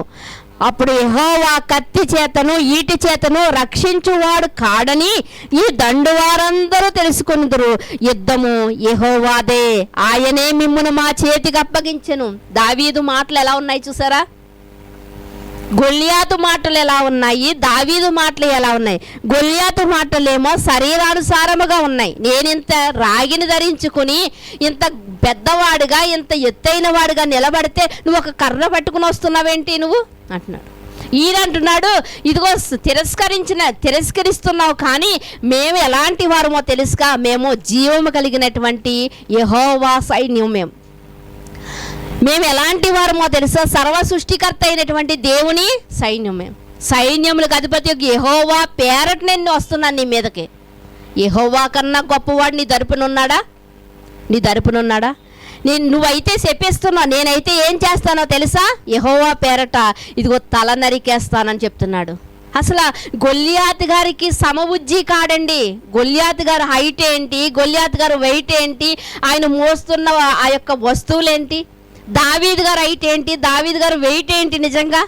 అప్పుడు యెహోవా కత్తి చేతను ఈటి చేతను రక్షించువాడు కాడని ఈ దండువారందరూ తెలుసుకొందురు. యుద్ధము యెహోవాదే, ఆయనే మిమ్మును మా చేతికి అప్పగించెను. దావీదు మాటలు ఎలా ఉన్నాయి చూసారా? గొల్లియాతు మాటలు ఎలా ఉన్నాయి, దావీదు మాటలు ఎలా ఉన్నాయి? గొల్లియాతు మాటలేమో శరీరానుసారముగా ఉన్నాయి. నేను ఇంత రాగిని ధరించుకుని ఇంత పెద్దవాడుగా ఇంత ఎత్తైన వాడుగా నిలబడితే నువ్వు ఒక కర్ర పట్టుకుని వస్తున్నావేంటి నువ్వు అంటున్నాడు. ఈయనంటున్నాడు, ఇదిగో తిరస్కరిస్తున్నావు, కానీ మేము ఎలాంటి వారమో తెలుసుగా, మేము జీవము కలిగినటువంటి యెహోవా సైన్యం, మేము ఎలాంటి వారమో తెలుసా, సర్వ సృష్టికర్త అయినటువంటి దేవుని సైన్యం, మేము సైన్యములకు అధిపతి యెహోవా పేరట నేను వస్తున్నాను నీ మీదకి. యెహోవా కన్నా గొప్పవాడు నీ తరపునున్నాడా? నువ్వైతే చెప్పేస్తున్నావు, నేనైతే ఏం చేస్తానో తెలుసా, యెహోవా పేరట ఇదిగో తల నరికేస్తానని చెప్తున్నాడు. అసలు గొల్లియాతు గారికి సమబుజ్జి కాడండి. గొల్లియాతు గారు హైట్ ఏంటి, గొల్లియాతు గారు వెయిట్ ఏంటి, ఆయన మోస్తున్న ఆ యొక్క వస్తువులేంటి, దావీదు గారు హైట్ ఏంటి, దావీదు గారు వెయిట్ ఏంటి? నిజంగా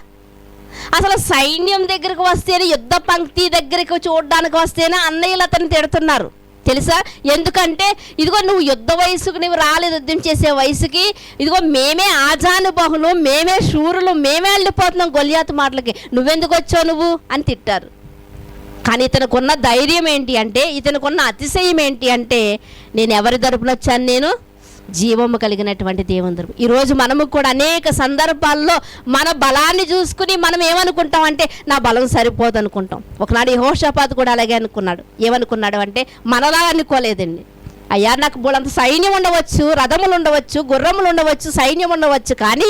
అసలు సైన్యం దగ్గరకు వస్తేనే, యుద్ధ పంక్తి దగ్గరకు చూడడానికి వస్తేనే అన్నయ్యలు అతను తిడుతున్నారు తెలుసా? ఎందుకంటే ఇదిగో నువ్వు యుద్ధ వయసుకు నువ్వు రాలేదు, యుద్ధం చేసే వయసుకి, ఇదిగో మేమే ఆజానుబాహులు, మేమే శూరులు, మేమే వెళ్ళిపోతున్నాం గొల్లియాతు మాటలకి, నువ్వెందుకు వచ్చావు నువ్వు అని తిట్టారు. కానీ ఇతనుకున్న ధైర్యం ఏంటి అంటే, ఇతనుకున్న అతిశయం ఏంటి అంటే, నేను ఎవరి తరపున వచ్చాను, నేను జీవము కలిగినటువంటి దేవుని తరపు. ఈరోజు మనము కూడా అనేక సందర్భాల్లో మన బలాన్ని చూసుకుని మనం ఏమనుకుంటామంటే, నా బలం సరిపోదు అనుకుంటాం. ఒకనాడు యెహోషాపాతు కూడా అలాగే అనుకున్నాడు. ఏమనుకున్నాడు అంటే, మనలా అనుకోలేదండి. అయ్యా నాకు బోలంత సైన్యం ఉండవచ్చు, రథములు ఉండవచ్చు, గుర్రములు ఉండవచ్చు, సైన్యం ఉండవచ్చు, కానీ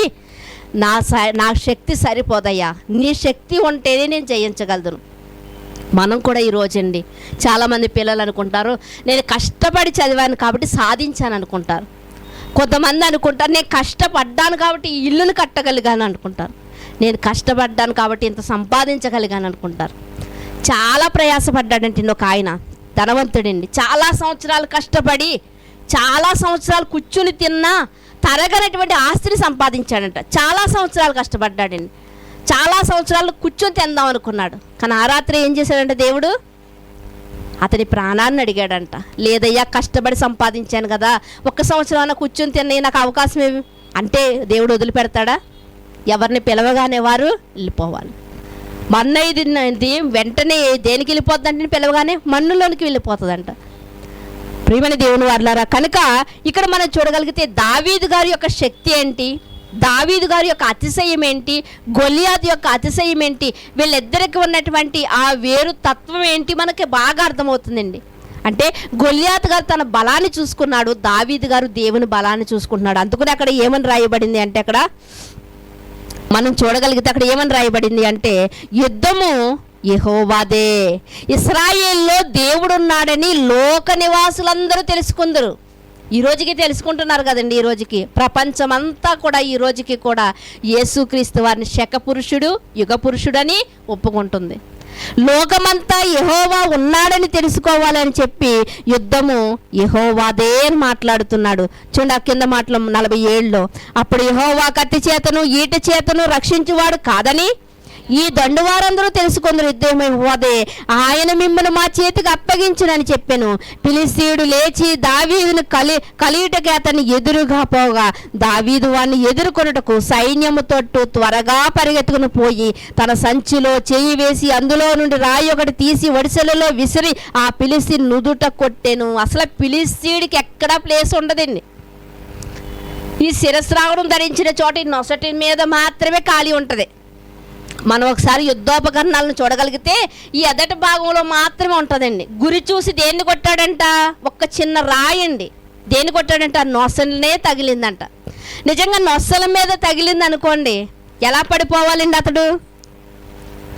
నా శక్తి సరిపోదయ్యా, నీ శక్తి ఉంటేనే నేను జయించగలను. మనం కూడా ఈరోజండి చాలామంది పిల్లలు అనుకుంటారు, నేను కష్టపడి చదివాను కాబట్టి సాధించాను అనుకుంటారు. కొంతమంది అనుకుంటారు, నేను కష్టపడ్డాను కాబట్టి ఈ ఇల్లును కట్టగలిగాను అనుకుంటారు. నేను కష్టపడ్డాను కాబట్టి ఇంత సంపాదించగలిగాను అనుకుంటారు. చాలా ప్రయాసపడ్డాడంటే ఒక ఆయన ధనవంతుడండి. చాలా సంవత్సరాలు కష్టపడి, చాలా సంవత్సరాలు కూర్చుని తిన్నా తరగనటువంటి ఆస్తిని సంపాదించాడంట. చాలా సంవత్సరాలు కష్టపడ్డాడండి, చాలా సంవత్సరాలు కూర్చొని తిందాం అనుకున్నాడు. కానీ ఆ రాత్రి ఏం చేశాడంటే దేవుడు అతని ప్రాణాన్ని అడిగాడంట. లేదయ్యా, కష్టపడి సంపాదించాను కదా, ఒక్క సంవత్సరాన కూర్చొని తిన్నాయి, నాకు అవకాశం ఏమి అంటే దేవుడు వదిలిపెడతాడా? ఎవరిని పిలవగానే వారు వెళ్ళిపోవాలి. మన్నయ్యది వెంటనే దేనికి వెళ్ళిపోతుందంటే, పిలవగానే మన్నులోనికి వెళ్ళిపోతుందంట. ప్రియమైన దేవుని వారలారా, కనుక ఇక్కడ మనం చూడగలిగితే దావీదు గారి యొక్క శక్తి ఏంటి, దావీదు గారి యొక్క అతిశయం ఏంటి, గొల్లియాతు యొక్క అతిశయం ఏంటి, వీళ్ళిద్దరికి ఉన్నటువంటి ఆ వేరు తత్వం ఏంటి మనకి బాగా అర్థమవుతుందండి. అంటే గొల్లియాతు గారు తన బలాన్ని చూసుకున్నాడు, దావీదు గారు దేవుని బలాన్ని చూసుకుంటున్నాడు. అందుకని అక్కడ ఏమని రాయబడింది అంటే, అక్కడ మనం చూడగలిగితే అక్కడ ఏమని రాయబడింది అంటే, యుద్ధము యెహోవాదే, ఇశ్రాయేల్లో దేవుడున్నాడని లోక నివాసులందరూ తెలుసుకుందరు. ఈ రోజుకి తెలుసుకుంటున్నారు కదండి. ఈ రోజుకి ప్రపంచమంతా కూడా ఈ రోజుకి కూడా యేసుక్రీస్తు వారిని శకపురుషుడు, యుగ పురుషుడని ఒప్పుకుంటుంది. లోకమంతా యెహోవా ఉన్నాడని తెలుసుకోవాలని చెప్పి యుద్ధము యెహోవాదే అని మాట్లాడుతున్నాడు. చూడండి ఆ కింద మాటలు 47లో, అప్పుడు యెహోవా కత్తి చేతను ఈటి చేతను రక్షించువాడు కాదని ఈ దండువారందరూ తెలుసుకుందరు, యుద్ధం యెహోవాదే, ఆయన మిమ్మల్ని మా చేతికి అప్పగించునని చెప్పాను. ఫిలిష్తీయుడు లేచి దావీదును కలియుటకి అతన్ని ఎదురుగా పోగా, దావీదు వారిని ఎదుర్కొనుటకు సైన్యము తట్టు త్వరగా పరిగెత్తుకుని పోయి తన సంచిలో చేయి వేసి అందులో నుండి రాయి ఒకటి తీసి ఒడిసెలలో విసిరి ఆ ఫిలిష్తీయుని నుదుట కొట్టెను. అసలు ఫిలిష్తీయుడికి ఎక్కడా ప్లేస్ ఉండదండి. ఈ శిరస్రావడం ధరించిన చోట నొసటి మీద మాత్రమే ఖాళీ ఉంటుంది. మనం ఒకసారి యుద్ధోపకరణాలను చూడగలిగితే ఈ ఎదటి భాగంలో మాత్రమే ఉంటుందండి. గురి చూసి దేన్ని కొట్టాడంట, ఒక్క చిన్న రాయండి, దేన్ని కొట్టాడంట, నొసలనే తగిలిందంట. నిజంగా నొసల మీద తగిలింది అనుకోండి, ఎలా పడిపోవాలండి అతడు,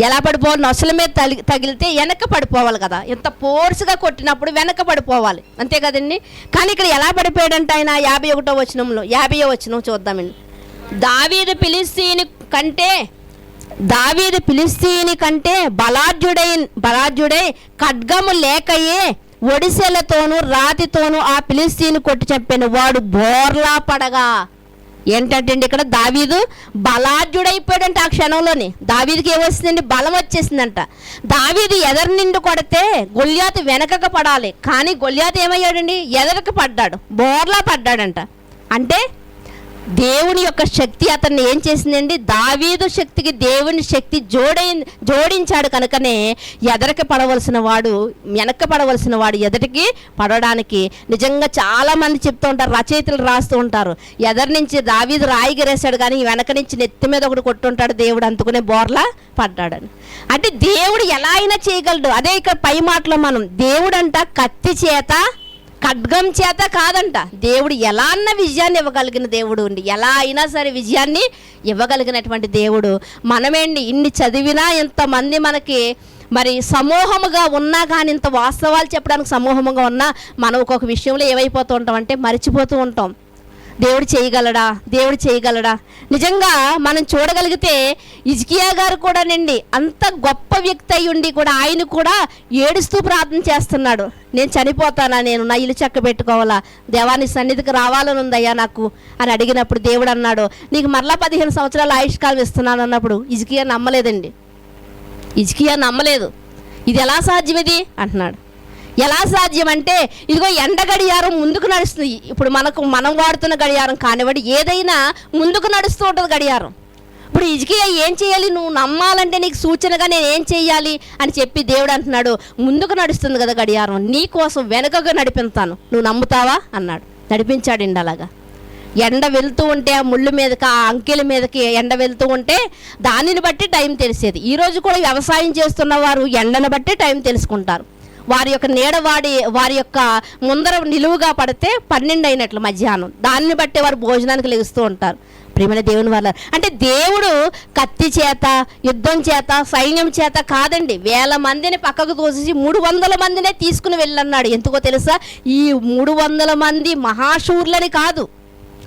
ఎలా పడిపోవాలి? నొసల మీద తగిలితే వెనక పడిపోవాలి కదా, ఇంత ఫోర్స్గా కొట్టినప్పుడు వెనక పడిపోవాలి, అంతే కదండి. కానీ ఇక్కడ ఎలా పడిపోయాడంట ఆయన? 51వ వచనంలో, 50వ వచనం చూద్దామండి. దావీదు ఫిలిష్తీయుని కంటే బలాఢ్యుడై ఖడ్గము లేకయే ఒడిసెలతోనూ రాతితోనూ ఆ ఫిలిష్తీయుని కొట్టి చంపాను. వాడు బోర్లా పడగా, ఏంటంటే ఇక్కడ దావీదు బలాఢ్యుడైపోయాడంట. ఆ క్షణంలోనే దావీదుకి ఏమొస్తుందండి? బలం వచ్చేసిందంట. దావీదు ఎదరు నిండు కొడితే గొల్యాతు వెనకకు పడాలి, కానీ గొల్యాతు ఏమయ్యాడండి? ఎదరకు పడ్డాడు, బోర్లా పడ్డాడంట. అంటే దేవుని యొక్క శక్తి అతన్ని ఏం చేసిందండి? దావీదు శక్తికి దేవుని శక్తి జోడించాడు కనుకనే ఎదరికి పడవలసిన వాడు వెనక్కి పడవలసిన వాడు ఎదటికి పడడానికి. నిజంగా చాలామంది చెప్తూ ఉంటారు, రచయితలు రాస్తూ ఉంటారు, ఎదరి నుంచి దావీదు రాయిగిరేశాడు కానీ వెనక నుంచి నెత్తి మీద ఒకటి కొట్టుంటాడు దేవుడు, అందుకునే బోర్లా పడ్డాడని. అంటే దేవుడు ఎలా అయినా చేయగలడు. అదే ఇక్కడ పై మాటలో మనం దేవుడంట కత్తి చేత ఖడ్గం చేత కాదంట, దేవుడు ఎలా అన్న విజయాన్ని ఇవ్వగలిగిన దేవుడు ఉండి, ఎలా అయినా సరే విజయాన్ని ఇవ్వగలిగినటువంటి దేవుడు. మనమేంటి ఇన్ని చదివినా ఇంతమంది మనకి మరి సమూహముగా ఉన్నా కానీ, ఇంత వాస్తవాలు చెప్పడానికి సమూహముగా ఉన్నా మనం ఒక్కొక్క విషయంలో ఏమైపోతూ ఉంటాం అంటే మర్చిపోతూ ఉంటాం. దేవుడు చేయగలడా, దేవుడు చేయగలడా? నిజంగా మనం చూడగలిగితే హిజ్కియా గారు కూడానండి అంత గొప్ప వ్యక్తి అయి ఉండి కూడా ఆయన కూడా ఏడుస్తూ ప్రార్థన చేస్తున్నాడు. నేను చనిపోతానా, నేను నా ఇల్లు చక్క పెట్టుకోవాలా, దేవాని సన్నిధికి రావాలని ఉందయ్యా నాకు అని అడిగినప్పుడు దేవుడు అన్నాడు, నీకు మరలా 15 సంవత్సరాల ఆయుష్కాలం ఇస్తున్నాను అన్నప్పుడు హిజ్కియా నమ్మలేదండి. హిజ్కియా నమ్మలేదు. ఇది ఎలా సాధ్యం ఇది అంటున్నాడు. ఎలా సాధ్యం అంటే ఇదిగో ఎండ గడియారం ముందుకు నడుస్తుంది. ఇప్పుడు మనం వాడుతున్న గడియారం కానివ్వండి, ఏదైనా ముందుకు నడుస్తూ ఉంటుంది గడియారం. ఇప్పుడు హిజ్కియా ఏం చేయాలి? నువ్వు నమ్మాలంటే నీకు సూచనగా నేను ఏం చేయాలి అని చెప్పి దేవుడు అంటున్నాడు, ముందుకు నడుస్తుంది కదా గడియారం, నీ కోసం వెనుకగా నడిపిస్తాను, నువ్వు నమ్ముతావా అన్నాడు. నడిపించాడండి. అలాగా ఎండ వెళ్తూ ఉంటే ఆ ముళ్ళు మీదకి, ఆ అంకెల మీదకి ఎండ వెళ్తూ ఉంటే దానిని బట్టి టైం తెలిసేది. ఈరోజు కూడా వ్యవసాయం చేస్తున్న వారు ఎండను బట్టి టైం తెలుసుకుంటారు. వారి యొక్క నీడ వారి యొక్క ముందర నిలువుగా పడితే 12 అయినట్లు మధ్యాహ్నం, దాన్ని బట్టి వారు భోజనానికి లెగుస్తూ ఉంటారు. ప్రియమైన దేవుని వల్ల అంటే దేవుడు కత్తి చేత, యుద్ధం చేత, సైన్యం చేత కాదండి, 1000 మందిని పక్కకు తోసేసి 300 మందినే తీసుకుని వెళ్ళన్నాడు. ఎందుకో తెలుసా? ఈ 300 మంది మహాశూర్లని కాదు,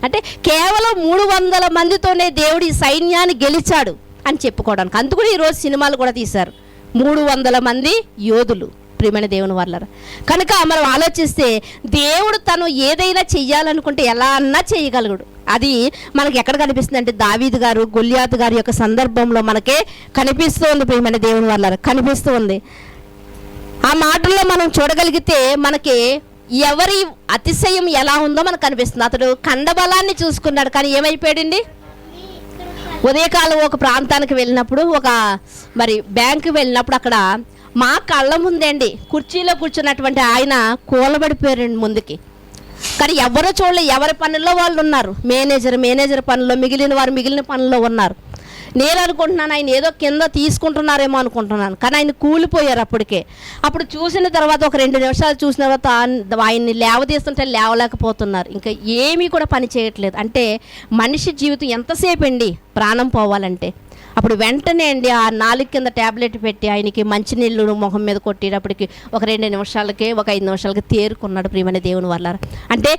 అంటే కేవలం 300 మందితోనే దేవుడు ఈ సైన్యాన్ని గెలిచాడు అని చెప్పుకోవడానికి. అందుకు ఈరోజు సినిమాలు కూడా తీశారు, 300 మంది యోధులు. ప్రియమైన దేవుని వల్ల కనుక మనం ఆలోచిస్తే దేవుడు తను ఏదైనా చెయ్యాలనుకుంటే ఎలా అన్నా చేయగలడు. అది మనకి ఎక్కడ కనిపిస్తుంది అంటే దావీదు గారు గొల్యాతు గారి యొక్క సందర్భంలో మనకే కనిపిస్తూ ఉంది. ప్రియమైన దేవుని వల్ల కనిపిస్తూ ఉంది. ఆ మాటల్లో మనం చూడగలిగితే మనకి ఎవరి అతిశయం ఎలా ఉందో మనకు కనిపిస్తుంది. అతడు కండబలాన్ని చూసుకున్నాడు కానీ ఏమైపోయాడండి? ఉదయకాలం ఒక ప్రాంతానికి వెళ్ళినప్పుడు, ఒక మరి బ్యాంకు వెళ్ళినప్పుడు అక్కడ మా కళ్ళ ముందండి కుర్చీలో కూర్చున్నటువంటి ఆయన కూలబడిపోయారండి ముందుకి. కానీ ఎవరో చూడలే, ఎవరి పనుల్లో వాళ్ళు ఉన్నారు. మేనేజర్ పనుల్లో, మిగిలిన వారు మిగిలిన పనుల్లో ఉన్నారు. నేను అనుకుంటున్నాను ఆయన ఏదో కింద తీసుకుంటున్నారేమో అనుకుంటున్నాను, కానీ ఆయన కూలిపోయారు అప్పటికే. అప్పుడు చూసిన తర్వాత ఒక 2 నిమిషాలు చూసిన తర్వాత ఆయన్ని లేవదీస్తుంటే లేవలేకపోతున్నారు, ఇంకా ఏమీ కూడా పని చేయట్లేదు. అంటే మనిషి జీవితం ఎంతసేపు అండి ప్రాణం పోవాలంటే? అప్పుడు వెంటనే అండి ఆ 4 కింద ట్యాబ్లెట్ పెట్టి ఆయనకి మంచినీళ్ళు మొహం మీద కొట్టేటప్పటికి ఒక 2 నిమిషాలకే, ఒక 5 నిమిషాలకి తేరుకున్నాడు. ప్రియమైన దేవుని వల్ల అంటే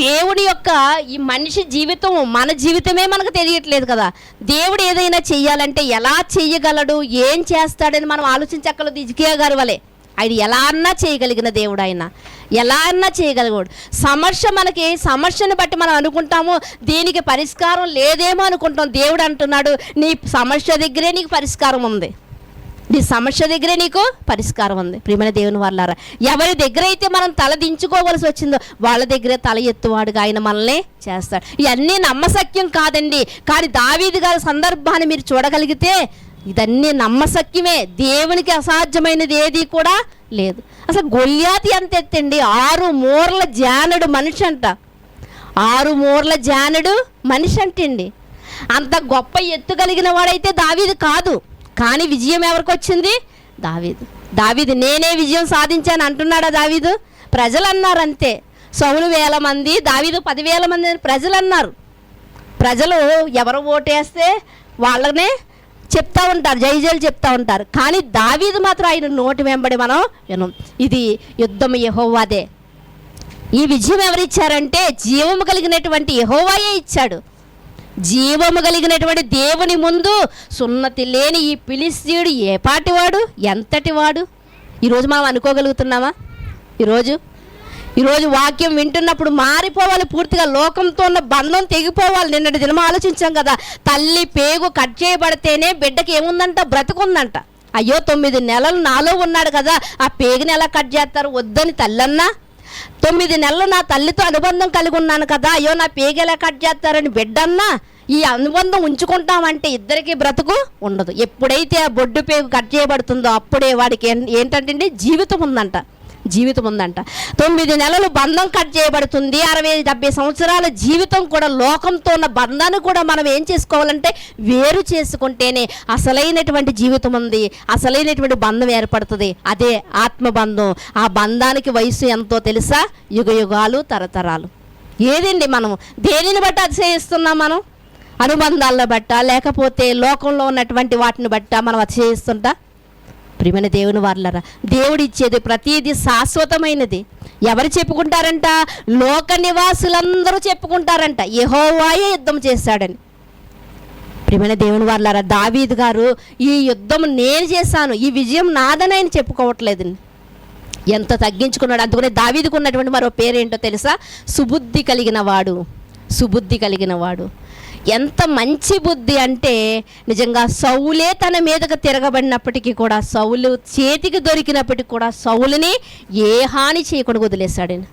దేవుడి యొక్క ఈ మనిషి జీవితం, మన జీవితమే మనకు తెలియట్లేదు కదా. దేవుడు ఏదైనా చెయ్యాలంటే ఎలా చెయ్యగలడు, ఏం చేస్తాడని మనం ఆలోచించక్కర్లేదు. హిజ్కియా గారి వలె ఆయన ఎలా అన్నా చేయగలిగిన దేవుడు, ఆయన ఎలా అన్నా చేయగలిగాడు. సమస్యను బట్టి మనం అనుకుంటాము దీనికి పరిష్కారం లేదేమో అనుకుంటాం. దేవుడు అంటున్నాడు నీ సమస్య దగ్గరే నీకు పరిష్కారం ఉంది, నీ సమస్య దగ్గరే నీకు పరిష్కారం ఉంది. ప్రియమైన దేవుని వాళ్ళారా, ఎవరి దగ్గర అయితే మనం తల దించుకోవలసి వచ్చిందో వాళ్ళ దగ్గరే తల ఎత్తువాడుగా ఆయన మనల్ని చేస్తాడు. ఇవన్నీ నమ్మశక్యం కాదండి, కానీ దావీదు గారి సందర్భాన్ని మీరు చూడగలిగితే ఇదన్నీ నమ్మశక్యమే. దేవునికి అసాధ్యమైనది ఏది కూడా లేదు. అసలు గొల్యాతు ఎంత ఎత్తండి? 6 మూరల జానడు మనిషి అంట. 6 మూరల జానడు మనిషి అంటండి. అంత గొప్ప ఎత్తు కలిగిన వాడైతే దావీదు కాదు, కానీ విజయం ఎవరికి వచ్చింది? దావీదు నేనే విజయం సాధించాను అంటున్నాడా దావీదు? ప్రజలు అన్నారు అంతే. సౌలు 1000 మంది, దావీదు 10,000 మంది ప్రజలు అన్నారు. ప్రజలు ఎవరు ఓటేస్తే వాళ్ళనే చెప్తా ఉంటారు, జైజలు చెప్తా ఉంటారు. కానీ దావీదు మాత్రం ఆయన నోటి వెంబడి మనం వినం, ఇది యుద్ధం యెహోవాదే. ఈ విజయం ఎవరిచ్చారంటే జీవము కలిగినటువంటి యెహోవాయే ఇచ్చాడు. జీవము కలిగినటువంటి దేవుని ముందు సున్నతి లేని ఈ ఫిలిష్తీయుడు ఏ పాటివాడు, ఎంతటి వాడు? ఈరోజు మనం అనుకోగలుగుతున్నామా? ఈరోజు వాక్యం వింటున్నప్పుడు మారిపోవాలి, పూర్తిగా లోకంతో ఉన్న బంధం తెగిపోవాలి. నిన్నటి దినం ఆలోచించాం కదా, తల్లి పేగు కట్ చేయబడితేనే బిడ్డకి ఏముందంట, బ్రతుకుందంట. అయ్యో 9 నెలలు నాలో ఉన్నాడు కదా, ఆ పేగుని ఎలా కట్ చేస్తారు? వద్దని తల్లన్నా, 9 నెలలు నా తల్లితో అనుబంధం కలిగి ఉన్నాను కదా, అయ్యో నా పేగు ఎలా కట్ చేస్తారని బిడ్డన్నా. ఈ అనుబంధం ఉంచుకుంటామంటే ఇద్దరికి బ్రతుకు ఉండదు. ఎప్పుడైతే ఆ బొడ్డు పేగు కట్ చేయబడుతుందో అప్పుడే వాడికి ఏంటంటే జీవితం ఉందంట, జీవితం ఉందంట. 9 నెలలు బంధం కట్ చేయబడుతుంది. 60-70 సంవత్సరాల జీవితం కూడా లోకంతో ఉన్న బంధాన్ని కూడా మనం ఏం చేసుకోవాలంటే వేరు చేసుకుంటేనే అసలైనటువంటి జీవితం ఉంది, అసలైనటువంటి బంధం ఏర్పడుతుంది. అదే ఆత్మబంధం. ఆ బంధానికి వయసు ఎంతో తెలుసా? యుగ యుగాలు, తరతరాలు. ఏదండి మనం దేనిని బట్టి అతిశయిస్తున్నాం? మనం అనుబంధాలను బట్ట, లేకపోతే లోకంలో ఉన్నటువంటి వాటిని బట్ట మనం అతిశయిస్తుంటా? ప్రియమైన దేవుని వారలారా, దేవుడిచ్చేది ప్రతిదీ శాశ్వతమైనది. ఎవరు చెప్పుకుంటారంట? లోక నివాసులందరూ చెప్పుకుంటారంట యెహోవాయే యుద్ధం చేశాడని. ప్రియమైన దేవుని వారలారా, దావీదు గారు ఈ యుద్ధం నేను చేశాను, ఈ విజయం నాదని ఆయన చెప్పుకోవట్లేదండి. ఎంత తగ్గించుకున్నాడు. అందుకనే దావీదుకు ఉన్నటువంటి మరో పేరేంటో తెలుసా? సుబుద్ధి కలిగిన వాడు. సుబుద్ధి కలిగిన వాడు. ఎంత మంచి బుద్ధి అంటే నిజంగా సౌలే తన మీదకు తిరగబడినప్పటికీ కూడా, సౌలు చేతికి దొరికినప్పటికీ కూడా సౌలుని ఏ హాని చేయకుండా వదిలేశాడని.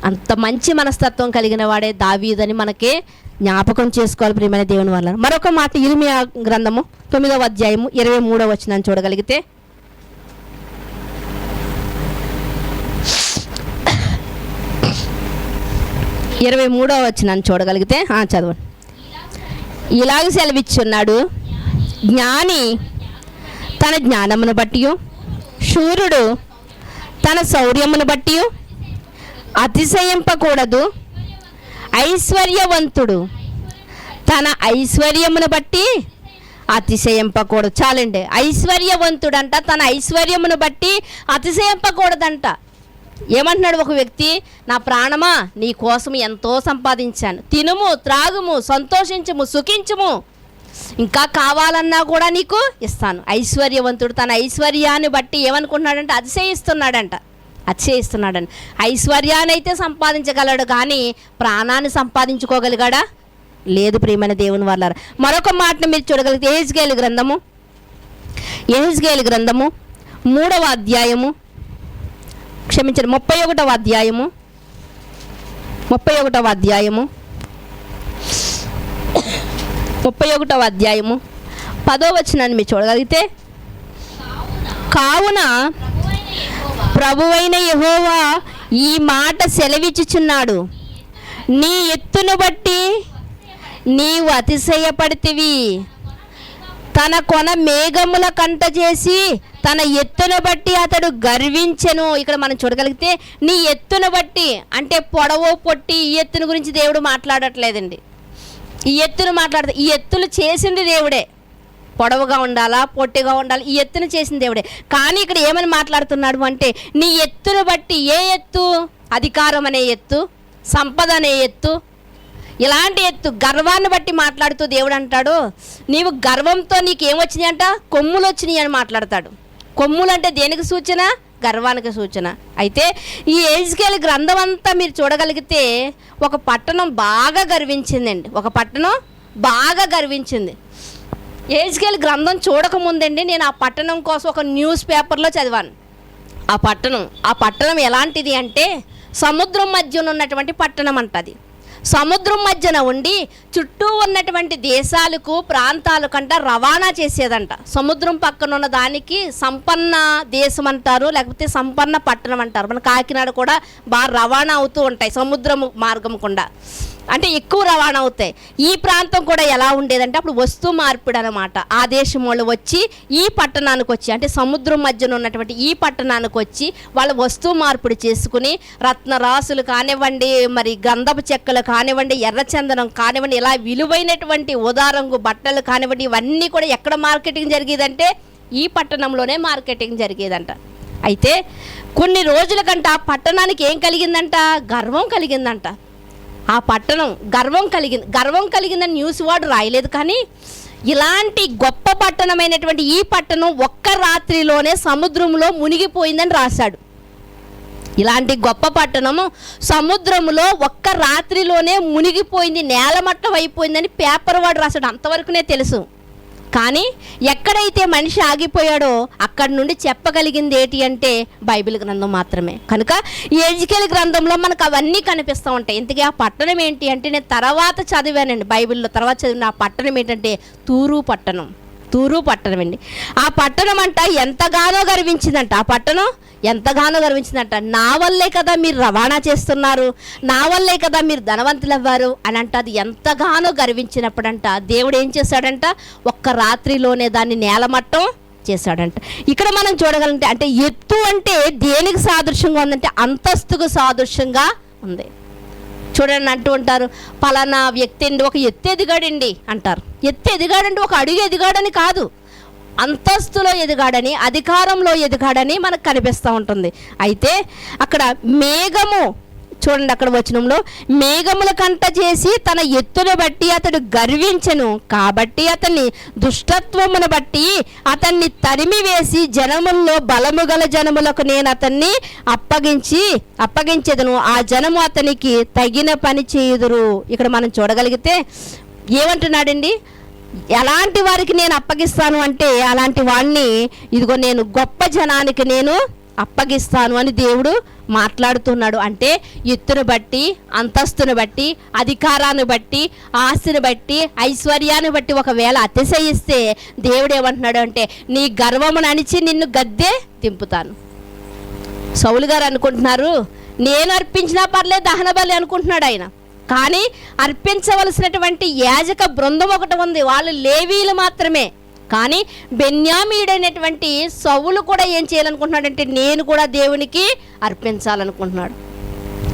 అంత మంచి మనస్తత్వం కలిగిన వాడే దావీదని మనకి జ్ఞాపకం చేసుకోవాలి ప్రియమైన దేవుని వల్ల. మరొక మాట ఇర్మియా గ్రంథము 9వ అధ్యాయము 23వ వచనాన్ని చూడగలిగితే, చదవండి. ఇలాగ సెలవిచ్చున్నాడు, జ్ఞాని తన జ్ఞానమును బట్టి, శూరుడు తన శౌర్యమును బట్టి అతిశయింపకూడదు, ఐశ్వర్యవంతుడు తన ఐశ్వర్యమును బట్టి అతిశయింపకూడదు. చాలండి, ఐశ్వర్యవంతుడంట తన ఐశ్వర్యమును బట్టి అతిశయింపకూడదంట. ఏమంటున్నాడు ఒక వ్యక్తి? నా ప్రాణమా, నీ కోసం ఎంతో సంపాదించాను, తినుము, త్రాగుము, సంతోషించుము, సుఖించుము, ఇంకా కావాలన్నా కూడా నీకు ఇస్తాను. ఐశ్వర్యవంతుడు తన ఐశ్వర్యాన్ని బట్టి ఏమనుకుంటున్నాడంటే అతిశయిస్తున్నాడంట. ఐశ్వర్యాన్ని అయితే సంపాదించగలడు, కానీ ప్రాణాన్ని సంపాదించుకోగలిగాడా? లేదు ప్రియమైన దేవుని వారలారా. మరొక మాటను మీరు చూడగలిగితే యెహెజ్కేలు గ్రంథము 3వ అధ్యాయము, 31వ అధ్యాయము 31వ అధ్యాయము 10వ వచనాన్ని మీరు చూడగలిగితే, కావున ప్రభువైన యెహోవా ఈ మాట సెలవిచ్చుచున్నాడు, నీ ఎత్తును బట్టి నీవు అతిశయపడితివి, తన కొన మేఘముల కంట చేసి తన ఎత్తును బట్టి అతడు గర్వించెను. ఇక్కడ మనం చూడగలిగితే నీ ఎత్తును బట్టి అంటే పొడవు పొట్టి ఈ ఎత్తును గురించి దేవుడు మాట్లాడట్లేదండి. ఈ ఎత్తులు చేసింది దేవుడే. పొడవుగా ఉండాలా, పొట్టిగా ఉండాలి, ఈ ఎత్తును చేసింది దేవుడే. కానీ ఇక్కడ ఏమని మాట్లాడుతున్నాడు అంటే నీ ఎత్తును బట్టి. ఏ ఎత్తు? అధికారం అనే ఎత్తు, సంపద అనే ఎత్తు, ఇలాంటి ఎత్తు, గర్వాన్ని బట్టి మాట్లాడుతూ దేవుడు అంటాడు, నీవు గర్వంతో నీకేమొచ్చినాయి అంట? కొమ్ములు వచ్చినాయి అని మాట్లాడతాడు. కొమ్ములు అంటే దేనికి సూచన? గర్వానికి సూచన. అయితే ఈ యెహెజ్కేలు గ్రంథం అంతా మీరు చూడగలిగితే ఒక పట్టణం బాగా గర్వించిందండి. యెహెజ్కేలు గ్రంథం చూడకముందండి నేను ఆ పట్టణం కోసం ఒక న్యూస్ పేపర్లో చదివాను. ఆ పట్టణం ఎలాంటిది అంటే సముద్రం మధ్యన ఉన్నటువంటి పట్టణం అంటది. సముద్రం మధ్యన ఉండి చుట్టూ ఉన్నటువంటి దేశాలకు, ప్రాంతాల కంట రవాణా చేసేదంట. సముద్రం పక్కన ఉన్న దానికి సంపన్న దేశం అంటారు, లేకపోతే సంపన్న పట్టణం అంటారు. మన కాకినాడ కూడా బాగా రవాణా అవుతూ ఉంటాయి సముద్రం మార్గం గుండా, అంటే ఎక్కువ రవాణా అవుతాయి. ఈ ప్రాంతం కూడా ఎలా ఉండేదంటే అప్పుడు వస్తు మార్పిడి అనమాట. ఆ దేశం వాళ్ళు వచ్చి ఈ పట్టణానికి వచ్చి, అంటే సముద్రం మధ్యన ఉన్నటువంటి ఈ పట్టణానికి వచ్చి వాళ్ళ వస్తు మార్పిడి చేసుకుని రత్నరాసులు కానివ్వండి, మరి గంధపు చెక్కలు కానివ్వండి, ఎర్రచందనం కానివ్వండి, ఇలా విలువైనటువంటి ఉదారంగు బట్టలు కానివ్వండి, ఇవన్నీ కూడా ఎక్కడ మార్కెటింగ్ జరిగేదంటే ఈ పట్టణంలోనే మార్కెటింగ్ జరిగేదంట. అయితే కొన్ని రోజుల కంట ఆ పట్టణానికి ఏం కలిగిందంట? గర్వం కలిగిందంట. ఆ పట్టణం గర్వం కలిగిందని న్యూస్ వాడు రాయలేదు, కానీ ఇలాంటి గొప్ప పట్టణమైనటువంటి ఈ పట్టణం ఒక్క రాత్రిలోనే సముద్రంలో మునిగిపోయిందని రాశాడు. ఇలాంటి గొప్ప పట్టణము సముద్రములో ఒక్క రాత్రిలోనే మునిగిపోయింది, నేలమట్టం అయిపోయిందని పేపర్ వాడు రాశాడు. అంతవరకునే తెలుసు. కానీ ఎక్కడైతే మనిషి ఆగిపోయాడో అక్కడి నుండి చెప్పగలిగింది ఏంటి అంటే బైబిల్ గ్రంథం మాత్రమే. కనుక ఎజికేల్ గ్రంథంలో మనకు అవన్నీ కనిపిస్తూ ఉంటాయి. ఇంతకీ ఆ పట్టణం ఏంటి అంటే నేను తర్వాత చదివానండి బైబిల్లో. తర్వాత చదివిన ఆ పట్టణం ఏంటంటే తూరు పట్టణం. తూరు పట్టణం అండి. ఆ పట్టణం అంట ఎంతగానో గర్వించిందంట. ఆ పట్టణం ఎంతగానో గర్వించిందంట. నా వల్లే కదా మీరు రవాణా చేస్తున్నారు, నా వల్లే కదా మీరు ధనవంతులు అవ్వారు అని అంట. అది ఎంతగానో గర్వించినప్పుడంట దేవుడు ఏం చేశాడంట, ఒక్క రాత్రిలోనే దాన్ని నేలమట్టం చేశాడంట. ఇక్కడ మనం చూడగలంటే అంటే ఎత్తు అంటే దేనికి సాదృశ్యంగా ఉందంటే అంతస్తుకు సాదృశ్యంగా ఉంది. చూడండి, అంటూ ఉంటారు పలానా వ్యక్తి అండి ఒక ఎత్తు ఎదిగాడండి అంటారు. ఎత్తు ఎదిగాడంటే ఒక అడుగు ఎదిగాడని కాదు, అంతస్తులో ఎదిగాడని, అధికారంలో ఎదిగాడని మనకు కనిపిస్తూ ఉంటుంది. అయితే అక్కడ మేఘము చూడండి, అక్కడ వచనంలో మేఘముల కంట చేసి తన ఎత్తును బట్టి అతడు గర్వించెను, కాబట్టి అతన్ని దుష్టత్వమును బట్టి అతన్ని తరిమి వేసి జనముల్లో బలము గల జనములకు నేను అతన్ని అప్పగించెదను, ఆ జనము అతనికి తగిన పని చేయుదురు. ఇక్కడ మనం చూడగలిగితే ఏమంటున్నాడండి, ఎలాంటి వారికి నేను అప్పగిస్తాను అంటే అలాంటి వాడిని ఇదిగో నేను గొప్ప జనానికి నేను అప్పగిస్తాను అని దేవుడు మాట్లాడుతున్నాడు. అంటే ఎత్తును బట్టి, అంతస్తును బట్టి, అధికారాన్ని బట్టి, ఆస్తిని బట్టి, ఐశ్వర్యాన్ని బట్టి ఒకవేళ అతిశయిస్తే దేవుడు ఏమంటున్నాడు అంటే నీ గర్వమును అణిచి నిన్ను గద్దె దింపుతాను. సౌలు గారు అనుకుంటున్నారు నేను అర్పించినా పర్లేదు దహన బలి అనుకుంటున్నాడు ఆయన. కానీ అర్పించవలసినటువంటి యాజక బృందం ఒకటి ఉంది, వాళ్ళు లేవీలు మాత్రమే. కానీ బెన్యామీయుడైనటువంటి సౌలు కూడా ఏం చేయాలనుకుంటున్నాడంటే నేను కూడా దేవునికి అర్పించాలనుకుంటున్నాడు.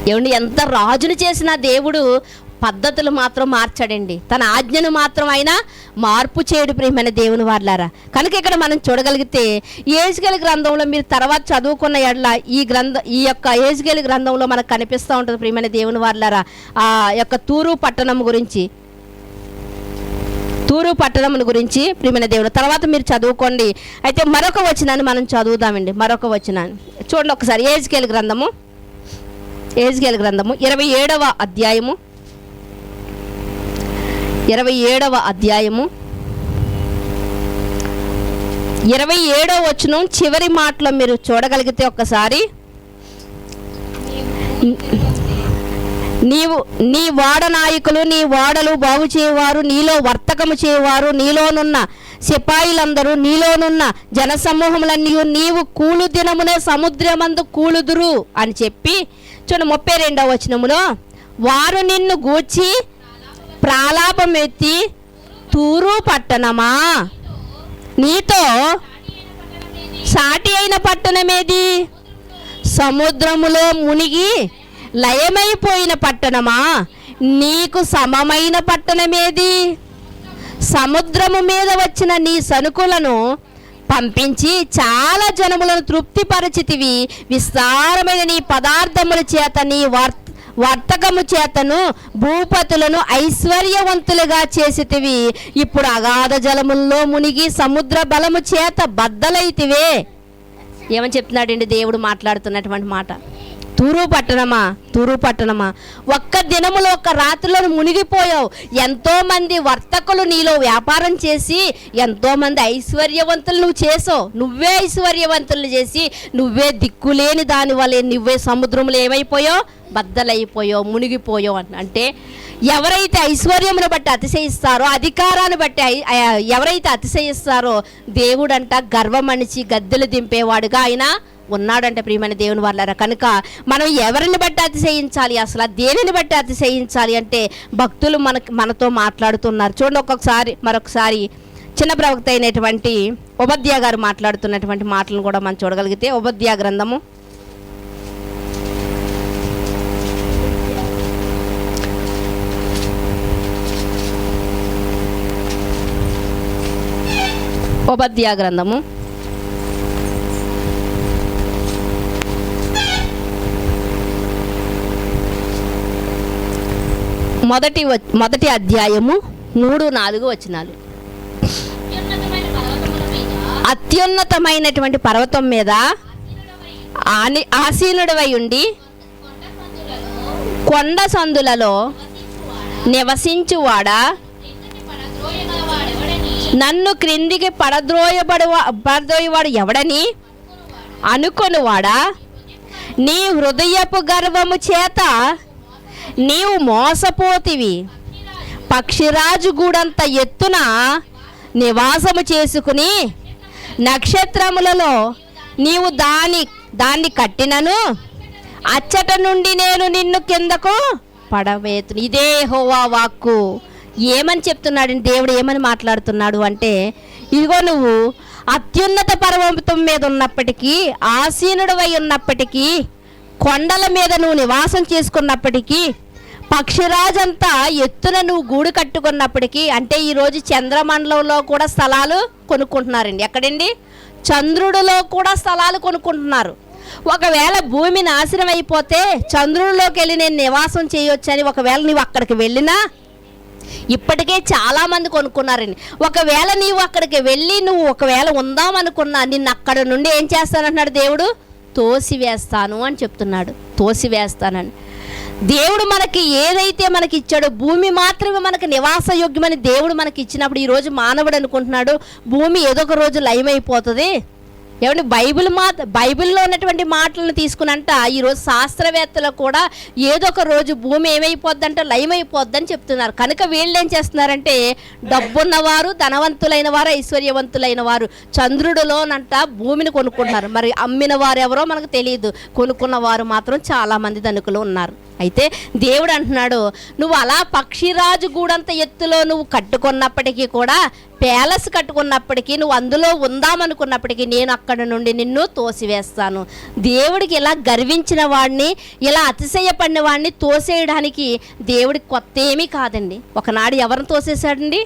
ఏమండి, ఎంత రాజును చేసిన దేవుడు పద్ధతులు మాత్రం మార్చాడండి, తన ఆజ్ఞను మాత్రం ఆయన మార్పు చేయడు ప్రియమైన దేవుని వారలారా. కనుక ఇక్కడ మనం చూడగలిగితే యెహెజ్కేలు గ్రంథంలో మీరు తర్వాత చదువుకున్న ఎడల ఈ యొక్క యెహెజ్కేలు గ్రంథంలో మనకు కనిపిస్తూ ఉంటుంది ప్రియమైన దేవుని వారలారా. ఆ యొక్క తూరు పట్టణం గురించి ప్రియమైన దేవుడు తర్వాత మీరు చదువుకోండి. అయితే మరొక వచనాన్ని మనం చదువుదామండి. మరొక వచనాన్ని చూడండి ఒకసారి. యెహెజ్కేలు గ్రంథము 27వ అధ్యాయము 27వ వచనం చివరి మాటలో మీరు చూడగలిగితే ఒక్కసారి, నీ వాడ నాయకులు, నీ వాడలు బాగు చేయవారు, నీలో వర్తకము చేయవారు, నీలోనున్న సిపాయిలందరూ, నీలోనున్న జనసమూహములన్నీ నీవు కూలు దినమునే సముద్రమందు కూలుదురు అని చెప్పి చూడండి 32వ వచనములో వారు నిన్ను గూర్చి ప్రాలాపమెత్తి తూరు పట్టణమా నీతో సాటి అయిన పట్టణమేది, సముద్రములో మునిగి లయమైపోయిన పట్టణమా నీకు సమమైన పట్టణమేది, సముద్రము మీద వచ్చిన నీ సనుకులను పంపించి చాలా జనములను తృప్తిపరచితివి, విస్తారమైన నీ పదార్థముల చేత నీ వర్తకము చేతను భూపతులను ఐశ్వర్యవంతులుగా చేసితివి, ఇప్పుడు అగాధ జలముల్లో మునిగి సముద్ర బలము చేత బద్దలైతివే. ఏమని చెప్తున్నాడండి దేవుడు మాట్లాడుతున్నటువంటి మాట. తూరు పట్టణమా ఒక్క దినములో ఒక్క రాత్రిలో మునిగిపోయావు. ఎంతోమంది వర్తకులు నీలో వ్యాపారం చేసి ఎంతోమంది ఐశ్వర్యవంతులు నువ్వు చేసావు. నువ్వే ఐశ్వర్యవంతులు చేసి నువ్వే దిక్కులేని దాని వల్ల నువ్వే సముద్రంలో ఏమైపోయావు, బద్దలైపోయావు, మునిగిపోయావు. అంటే ఎవరైతే ఐశ్వర్యమును బట్టి అతిశయిస్తారో, అధికారాన్ని బట్టి ఎవరైతే అతిశయిస్తారో దేవుడంట గర్వమణిచి గద్దెలు దింపేవాడుగా ఆయన ఉన్నాడంటే ప్రియమైన దేవుని వాళ్ళారా. కనుక మనం ఎవరిని బట్టి అతిశయించాలి, అసలు దేనిని బట్టి అతిశయించాలి అంటే భక్తులు మనతో మాట్లాడుతున్నారు. చూడండి మరొకసారి చిన్న ప్రవక్త అయినటువంటి ఓబద్యా గారు మాట్లాడుతున్నటువంటి మాటలను కూడా మనం చూడగలిగితే ఓబద్యా గ్రంథము 1 అధ్యాయము 3-4 వచనాలు. అత్యున్నతమైనటువంటి పర్వతం మీద ఆసీనుడివై ఉండి కొండ సందులలో నివసించువాడా, నన్ను క్రిందికి పడద్రోయవాడు ఎవడని అనుకొనువాడా, నీ హృదయపు గర్వము చేత నీవు మోసపోతివి. పక్షిరాజు గూడంత ఎత్తున నివాసము చేసుకుని నక్షత్రములలో నీవు దాన్ని కట్టినను అచ్చట నుండి నేను నిన్ను కిందకు పడవేతును. ఇదే యెహోవా వాక్కు. ఏమని చెప్తున్నాడు దేవుడు? ఏమని మాట్లాడుతున్నాడు అంటే, ఇదిగో నువ్వు అత్యున్నత పర్వతం మీద ఉన్నప్పటికీ, ఆసీనుడివై ఉన్నప్పటికీ, కొండల మీద నువ్వు నివాసం చేసుకున్నప్పటికీ, పక్షిరాజంతా ఎత్తున నువ్వు గూడు కట్టుకున్నప్పటికీ, అంటే ఈరోజు చంద్రమండలంలో కూడా స్థలాలు కొనుక్కుంటున్నారండి. ఎక్కడండి? చంద్రుడిలో కూడా స్థలాలు కొనుక్కుంటున్నారు. ఒకవేళ భూమి నాశనం అయిపోతే చంద్రుడిలోకి వెళ్ళి నేను నివాసం చేయొచ్చని ఒకవేళ నీవు అక్కడికి వెళ్ళినా ఇప్పటికే చాలామంది కొనుక్కున్నారండి. ఒకవేళ నీవు అక్కడికి వెళ్ళి నువ్వు ఒకవేళ ఉందామనుకున్నా నిన్ను అక్కడ నుండి ఏం చేస్తానంటున్నాడు దేవుడు? తోసివేస్తాను అని చెప్తున్నాడు. తోసివేస్తానని దేవుడు మనకి ఏదైతే మనకి ఇచ్చాడో, భూమి మాత్రమే మనకు నివాసయోగ్యమని దేవుడు మనకి ఇచ్చినప్పుడు ఈరోజు మానవుడు అనుకుంటున్నాడు భూమి ఏదో ఒక రోజు లయమైపోతుంది. ఏమంటే బైబిల్లో ఉన్నటువంటి మాటలను తీసుకున్నంట ఈరోజు శాస్త్రవేత్తలు కూడా ఏదో ఒక రోజు భూమి ఏమైపోద్దంటే లయమైపోద్దని చెప్తున్నారు. కనుక వీళ్ళు ఏం చేస్తున్నారంటే డబ్బున్నవారు, ధనవంతులైన వారు, ఐశ్వర్యవంతులైన వారు చంద్రుడిలోనంట భూమిని కొనుక్కుంటున్నారు. మరి అమ్మిన వారు ఎవరో మనకు తెలియదు, కొనుక్కున్న వారు మాత్రం చాలామంది ధనికులు ఉన్నారు. అయితే దేవుడు అంటున్నాడు, నువ్వు అలా పక్షిరాజు గూడంత ఎత్తులో నువ్వు కట్టుకున్నప్పటికీ కూడా, ప్యాలెస్ కట్టుకున్నప్పటికీ, నువ్వు అందులో ఉందామనుకున్నప్పటికీ నేను అక్కడ నుండి నిన్ను తోసివేస్తాను. దేవుడికి ఇలా గర్వించిన వాడిని, ఇలా అతిశయపడిన వాడిని తోసేయడానికి దేవుడికి కొత్త ఏమీ కాదండి. ఒకనాడు ఎవరిని తోసేశాడండి?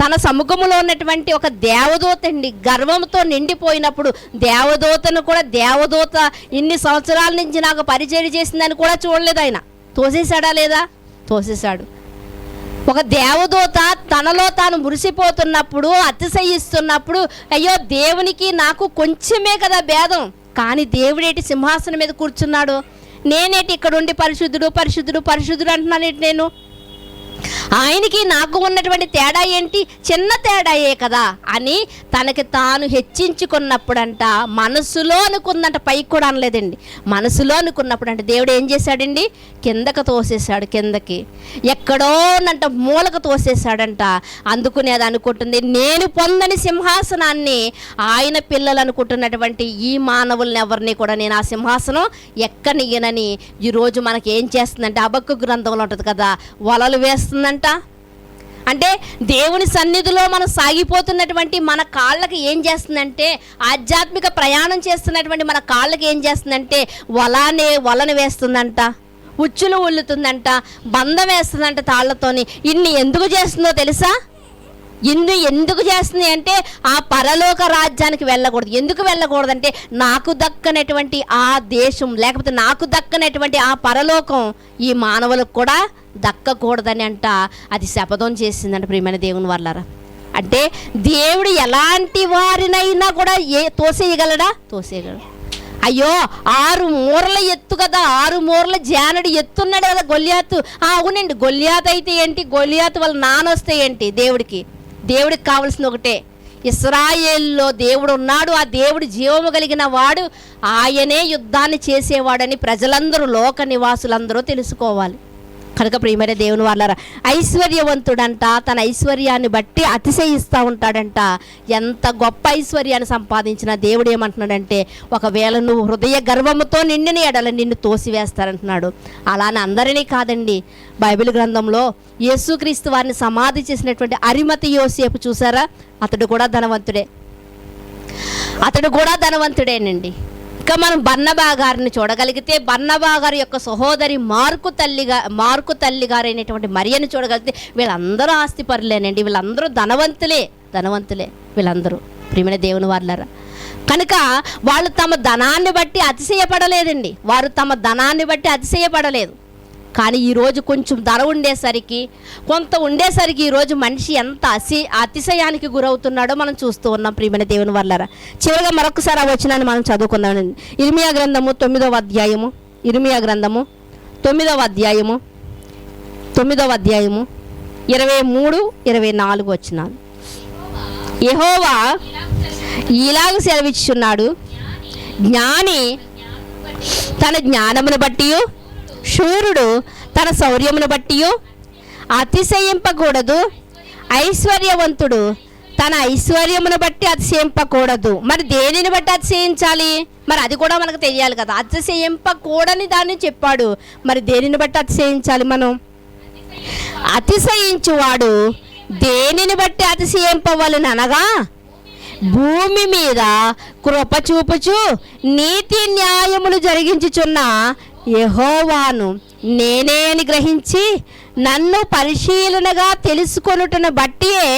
తన సముఖంలో ఉన్నటువంటి ఒక దేవదూత అండి. గర్వంతో నిండిపోయినప్పుడు దేవదూతను కూడా, దేవదూత ఇన్ని సంవత్సరాల నుంచి నాకు పరిచయం చేసిందని కూడా చూడలేదు ఆయన. తోసేశాడా లేదా? తోసేశాడు. ఒక దేవదూత తనలో తాను మురిసిపోతున్నప్పుడు, అతిశయిస్తున్నప్పుడు, అయ్యో దేవునికి నాకు కొంచెమే కదా భేదం, కానీ దేవుడేటి సింహాసనం మీద కూర్చున్నాడు, నేనేటి ఇక్కడ ఉండి పరిశుద్ధుడు పరిశుద్ధుడు పరిశుద్ధుడు అంటున్నానేటి నేను? ఆయనకి నాకు ఉన్నటువంటి తేడా ఏంటి? చిన్న తేడాయే కదా అని తనకి తాను హెచ్చించుకున్నప్పుడంట, మనసులో అనుకుందంట, పైకి కూడా అనలేదండి, మనసులో అనుకున్నప్పుడు అంటే దేవుడు ఏం చేశాడండి? కిందకు తోసేశాడు. కిందకి ఎక్కడోనంట మూలకు తోసేశాడంట. అందుకునేది అనుకుంటుంది, నేను పొందని సింహాసనాన్ని ఆయన పిల్లలు అనుకుంటున్నటువంటి ఈ మానవుల్ని ఎవరిని కూడా నేను ఆ సింహాసనం ఎక్కనియనని ఈరోజు మనకి ఏం చేస్తుందంటే, హబక్కూ గ్రంథంలో ఉంటుంది కదా, వలలు వేస్తుందంట. అంటే దేవుని సన్నిధిలో మనం సాగిపోతున్నటువంటి మన కాళ్ళకి ఏం చేస్తుందంటే, ఆధ్యాత్మిక ప్రయాణం చేస్తున్నటువంటి మన కాళ్ళకి ఏం చేస్తుందంటే వలను వేస్తుందంట, ఉచ్చులు ఉల్లుతుందంట, బంధం వేస్తుందంట తాళ్లతోని. ఇన్ని ఎందుకు చేస్తుందో తెలుసా? ఎందుకు చేస్తుంది అంటే ఆ పరలోక రాజ్యానికి వెళ్ళకూడదు. ఎందుకు వెళ్ళకూడదంటే, నాకు దక్కనటువంటి ఆ దేశం, లేకపోతే నాకు దక్కనటువంటి ఆ పరలోకం ఈ మానవులకు కూడా దక్కకూడదని అంట అది శపథం చేసిందంట. ప్రియమైన దేవుని వాళ్ళారా, అంటే దేవుడు ఎలాంటి వారినైనా కూడా తోసేయగలడా? తోసేయగలడు. అయ్యో 6 మూరల ఎత్తు కదా, 6 మూరల జానడు ఎత్తున్నాడు కదా గొల్యాతు. అవునండి, గొల్యాతు అయితే ఏంటి, గొల్యాతు వాళ్ళ నానొస్తే ఏంటి? దేవుడికి కావాల్సింది ఒకటే, ఇశ్రాయేలులో దేవుడు ఉన్నాడు, ఆ దేవుడు జీవము కలిగిన వాడు, ఆయనే యుద్ధాన్ని చేసేవాడని ప్రజలందరూ, లోక నివాసులందరూ తెలుసుకోవాలి. కనుక ప్రియమైన దేవుని వాళ్ళారా, ఐశ్వర్యవంతుడంట తన ఐశ్వర్యాన్ని బట్టి అతిశయిస్తూ ఉంటాడంట. ఎంత గొప్ప ఐశ్వర్యాన్ని సంపాదించిన దేవుడు ఏమంటున్నాడంటే, ఒకవేళ నువ్వు హృదయ గర్వముతో నిండిన ఎడల నిన్ను తోసివేస్తారంటున్నాడు. అలానే అందరినీ కాదండి, బైబిల్ గ్రంథంలో యేసుక్రీస్తు వారిని సమాధి చేసినటువంటి అరిమతి యోసేపు చూసారా, అతడు కూడా ధనవంతుడేనండి. ఇక మనం బర్నబా గారిని చూడగలిగితే, బర్నబా గారి యొక్క సహోదరి మార్కు తల్లి గారైనటువంటి మరియను చూడగలిగితే, వీళ్ళందరూ ఆస్తిపరులేనండి, వీళ్ళందరూ ధనవంతులే వీళ్ళందరూ. ప్రియమైన దేవుని వాళ్ళారా, కనుక వాళ్ళు తమ ధనాన్ని బట్టి అతిశయపడలేదండి. కానీ ఈరోజు కొంచెం ధర ఉండేసరికి, కొంత ఉండేసరికి ఈరోజు మనిషి ఎంత అతిశయానికి గురవుతున్నాడో మనం చూస్తూ ఉన్నాం ప్రియమైన దేవుని వల్లరా. చివరిగా మరొకసారి ఆ వచనాన్ని మనం చదువుకుందామండి. ఇర్మియా గ్రంథము 9వ అధ్యాయము, ఇర్మియా గ్రంథము 9వ అధ్యాయము 23, 24 వచనాలు. యెహోవా ఇలాగ సెలవిచ్చుచున్నాడు, జ్ఞాని తన జ్ఞానమును బట్టి, శూరుడు తన శౌర్యమును బట్టి అతిశయింపకూడదు, ఐశ్వర్యవంతుడు తన ఐశ్వర్యమును బట్టి అతిశయింపకూడదు. మరి దేనిని బట్టి అతిశయించాలి? మరి అది కూడా మనకు తెలియాలి కదా. అతిశయింపకూడని దాన్ని చెప్పాడు. మరి దేనిని బట్టి అతిశయించాలి? మనం అతిశయించువాడు దేనిని బట్టి అతిశయింపవలెను అనగా, భూమి మీద కృప చూపుచు నీతి న్యాయములు జరిగించుచున్న యెహోవాను నేనే అని గ్రహించి నన్ను పరిశీలనగా తెలుసుకొనుటను బట్టియే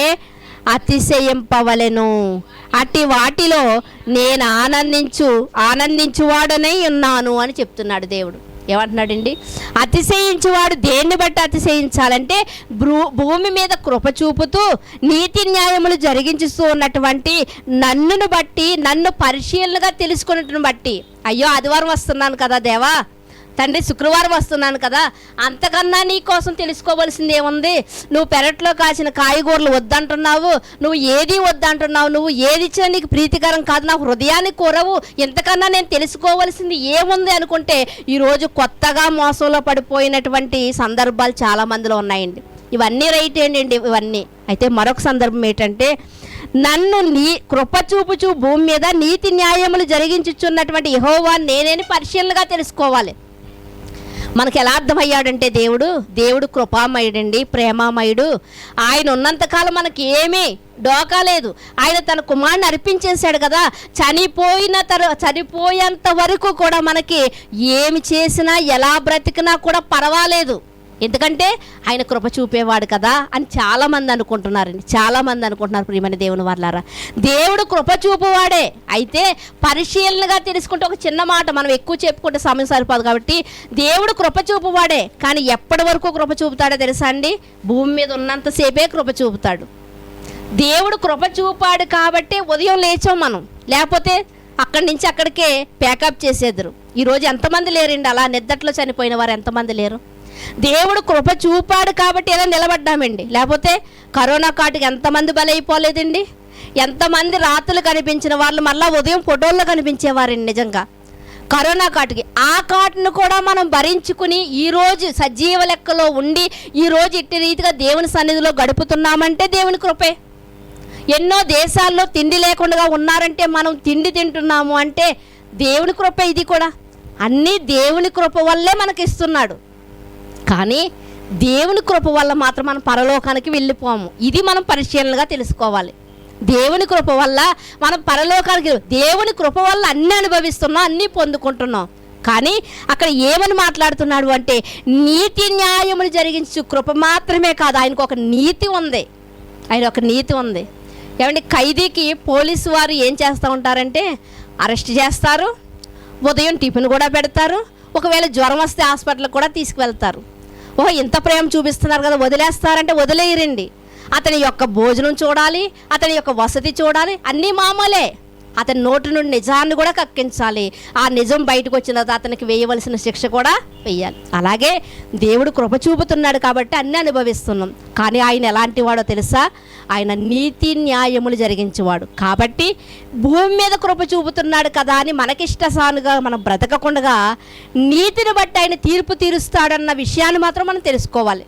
అతిశయింపవలెను. అట్టి వాటిలో నేను ఆనందించువాడనై ఉన్నాను అని చెప్తున్నాడు దేవుడు. ఏమంటున్నాడండి? అతిశయించువాడు దేన్ని బట్టి అతిశయించాలంటే, భూమి మీద కృప చూపుతూ నీతి న్యాయములు జరిగించుతూ ఉన్నటువంటి నన్నును బట్టి, నన్ను పరిశీలనగా తెలుసుకున్నట్టును బట్టి. అయ్యో, ఆదివారం వస్తున్నాను కదా దేవా, తండ్రి శుక్రవారం వస్తున్నాను కదా, అంతకన్నా నీ కోసం తెలుసుకోవలసింది ఏముంది? నువ్వు పెరట్లో కాసిన కాయగూరలు వద్దంటున్నావు, నువ్వు ఏది వద్దంటున్నావు, నువ్వు ఏది ఇచ్చినా నీకు ప్రీతికరం కాదు, నాకు హృదయానికి కూరవు, ఇంతకన్నా నేను తెలుసుకోవలసింది ఏముంది అనుకుంటే ఈరోజు కొత్తగా మోసంలో పడిపోయినటువంటి సందర్భాలు చాలా మందిలో ఉన్నాయండి. ఇవన్నీ రైట్ ఏంటండి ఇవన్నీ. అయితే మరొక సందర్భం ఏంటంటే, నన్ను కృప చూపుచు భూమి మీద నీతి న్యాయములు జరిగించుచున్నటువంటి యెహోవా నేనేని పరిశీలనగా తెలుసుకోవాలి. మనకు ఎలా అర్థమయ్యాడంటే, దేవుడు కృపామయుడండి, ప్రేమామయుడు. ఆయన ఉన్నంతకాలం మనకి ఏమీ డోకా లేదు. ఆయన తన కుమారుని అర్పించేశాడు కదా, చనిపోయేంత వరకు కూడా మనకి ఏమి చేసినా ఎలా బ్రతికినా కూడా పర్వాలేదు, ఎందుకంటే ఆయన కృప చూపేవాడు కదా అని చాలామంది అనుకుంటున్నారు ప్రియమైన దేవుని వాళ్ళారా. దేవుడు కృప చూపువాడే. అయితే పరిశీలనగా తెలుసుకుంటే, ఒక చిన్న మాట మనం ఎక్కువ చెప్పుకుంటే సమయం సరిపోదు కాబట్టి, దేవుడు కృప చూపువాడే. కానీ ఎప్పటి వరకు కృప చూపుతాడో తెలుసా అండి? భూమి మీద ఉన్నంతసేపే కృప చూపుతాడు. దేవుడు కృప చూపాడు కాబట్టి ఉదయం లేచాం మనం, లేకపోతే అక్కడి నుంచి అక్కడికే ప్యాకప్ చేసేద్దరు. ఈరోజు ఎంతమంది లేరండి అలా నిద్దట్లో చనిపోయిన వారు? ఎంతమంది లేరు? దేవుడు కృప చూపాడు కాబట్టి ఏదో నిలబడ్డామండి. లేకపోతే కరోనా కాటుకి ఎంతమంది బలైపోలేదండి? ఎంతమంది రాత్రులు కనిపించిన వాళ్ళు మళ్ళీ ఉదయం ఫోటోల్లో కనిపించేవారండి. నిజంగా కరోనా కాటుకి, ఆ కాటును కూడా మనం భరించుకుని ఈరోజు సజీవ లెక్కలో ఉండి ఈరోజు ఇట్టి రీతిగా దేవుని సన్నిధిలో గడుపుతున్నామంటే దేవుని కృపే. ఎన్నో దేశాల్లో తిండి లేకుండా ఉన్నారంటే మనం తిండి తింటున్నాము అంటే దేవుని కృపే. ఇది కూడా అన్నీ దేవుని కృప వల్లే మనకి ఇస్తున్నాడు. కానీ దేవుని కృప వల్ల మాత్రం మనం పరలోకానికి వెళ్ళిపోము. ఇది మనం పరిశీలనగా తెలుసుకోవాలి. దేవుని కృప వల్ల మనం పరలోకానికి, దేవుని కృప వల్ల అన్నీ అనుభవిస్తున్నాం, అన్నీ పొందుకుంటున్నాం. కానీ అక్కడ ఏమని మాట్లాడుతున్నాడు అంటే, నీతి న్యాయములు జరిగించు కృప మాత్రమే కాదు, ఆయనకు ఒక నీతి ఉంది. ఏమంటే, ఖైదీకి పోలీసు వారు ఏం చేస్తూ ఉంటారంటే, అరెస్ట్ చేస్తారు, ఉదయం టిఫిన్ కూడా పెడతారు, ఒకవేళ జ్వరం వస్తే హాస్పిటల్కి కూడా తీసుకువెళ్తారు. ఓహో, ఇంత ప్రేమ చూపిస్తున్నారు కదా, వదిలేస్తారంటే వదిలేయరండి. అతని యొక్క భోజనం చూడాలి, అతని యొక్క వసతి చూడాలి, అన్నీ మామూలే. అతని నోటి నుండి నిజాన్ని కూడా కక్కించాలి. ఆ నిజం బయటకు వచ్చిన తర్వాత అతనికి వేయవలసిన శిక్ష కూడా వేయాలి. అలాగే దేవుడు కృప చూపుతున్నాడు కాబట్టి అన్నీ అనుభవిస్తున్నాం. కానీ ఆయన ఎలాంటి వాడో తెలుసా? ఆయన నీతి న్యాయములు జరిగించేవాడు. కాబట్టి భూమి మీద కృప చూపుతున్నాడు కదా అని మనకిష్టసానుగా మనం బ్రతకకుండా నీతిని బట్టి ఆయన తీర్పు తీరుస్తాడన్న విషయాన్ని మాత్రం మనం తెలుసుకోవాలి.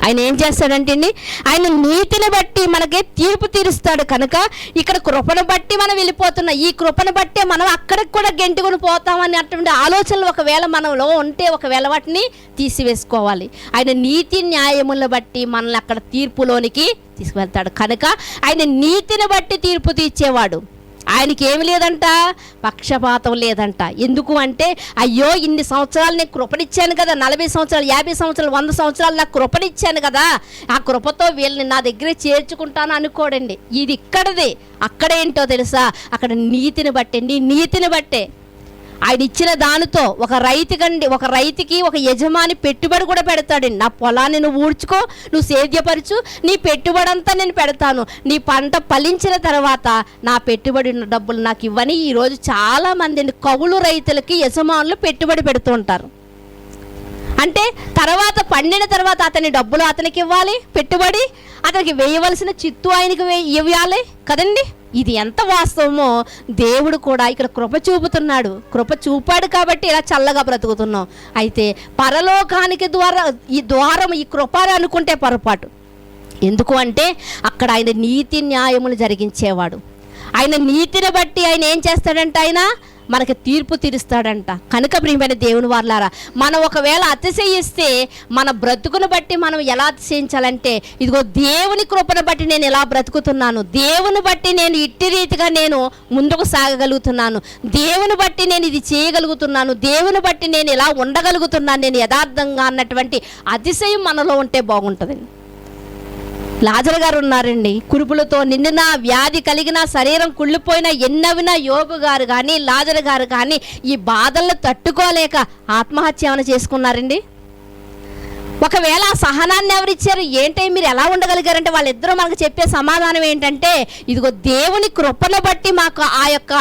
ఆయన ఏం చేస్తాడంటే అండి, ఆయన నీతిని బట్టి మనకి తీర్పు తీరుస్తాడు కనుక ఇక్కడ కృపను బట్టి మనం వెళ్ళిపోతున్నాం. ఈ కృపను బట్టే మనం అక్కడికి కూడా గెంటుకొని పోతామని అటువంటి ఆలోచనలు ఒకవేళ మనలో ఉంటే ఒకవేళ వాటిని తీసివేసుకోవాలి. ఆయన నీతి న్యాయములను బట్టి మనల్ని అక్కడ తీర్పులోనికి తీసుకువెళ్తాడు కనుక ఆయన నీతిని బట్టి తీర్పు తీర్చేవాడు. ఆయనకి ఏమి లేదంట, పక్షపాతం లేదంట. ఎందుకు అంటే, అయ్యో ఇన్ని సంవత్సరాలు నేను కృపనిచ్చాను కదా, 40 సంవత్సరాలు 50 సంవత్సరాలు 100 సంవత్సరాలు నాకు కృపనిచ్చాను కదా, ఆ కృపతో వీళ్ళని నా దగ్గరే చేర్చుకుంటాను అనుకోడండి. ఇది ఇక్కడది. అక్కడేంటో తెలుసా? అక్కడ నీతిని బట్టే ఆయన ఇచ్చిన దానితో ఒక రైతుకి ఒక యజమాని పెట్టుబడి కూడా పెడతాడండి. నా పొలాన్ని నువ్వు ఊడ్చుకో, నువ్వు సేద్యపరచు, నీ పెట్టుబడి అంతా నేను పెడతాను, నీ పంట ఫలించిన తర్వాత నా పెట్టుబడి డబ్బులు నాకు ఇవ్వని ఈరోజు చాలామంది కౌలు రైతులకి యజమానులు పెట్టుబడి పెడుతూ ఉంటారు. అంటే తర్వాత పండిన తర్వాత అతని డబ్బులు అతనికి ఇవ్వాలి, పెట్టుబడి అతనికి వేయవలసిన చిత్తు ఆయనకి ఇవ్వాలి కదండి. ఇది ఎంత వాస్తవమో దేవుడు కూడా ఇక్కడ కృప చూపుతున్నాడు. కృప చూపాడు కాబట్టి ఇలా చల్లగా బ్రతుకుతున్నాం. అయితే పరలోకానికి ద్వారం ఈ కృప అనుకుంటే పొరపాటు. ఎందుకు అంటే అక్కడ ఆయన నీతి న్యాయములు జరిగించేవాడు. ఆయన నీతిని బట్టి ఆయన ఏం చేస్తాడంట, ఆయన మనకి తీర్పు తీరుస్తాడంట. కనుక ప్రియమైన దేవుని వారలారా, మనం ఒకవేళ అతిశయిస్తే మన బ్రతుకును బట్టి మనం ఎలా అతిశయించాలంటే, ఇదిగో దేవుని కృపను బట్టి నేను ఎలా బ్రతుకుతున్నాను, దేవుని బట్టి నేను ఇట్టి రీతిగా నేను ముందుకు సాగగలుగుతున్నాను, దేవుని బట్టి నేను ఇది చేయగలుగుతున్నాను, దేవుని బట్టి నేను ఎలా ఉండగలుగుతున్నాను, నేను యథార్థంగా అన్నటువంటి అతిశయం మనలో ఉంటే బాగుంటుందండి. లాజరు గారు ఉన్నారండి, కురుపులతో నిండిన వ్యాధి కలిగిన శరీరం కుళ్ళిపోయిన ఎన్నవిన యోబు గారు కానీ లాజరు గారు కానీ ఈ బాధలను తట్టుకోలేక ఆత్మహత్య ఏమైనా చేసుకున్నారండి? ఒకవేళ ఆ సహనాన్ని ఎవరిచ్చారు, ఏంటి మీరు ఎలా ఉండగలిగారంటే వాళ్ళిద్దరూ మనకు చెప్పే సమాధానం ఏంటంటే, ఇదిగో దేవుని కృపను బట్టి మాకు ఆ యొక్క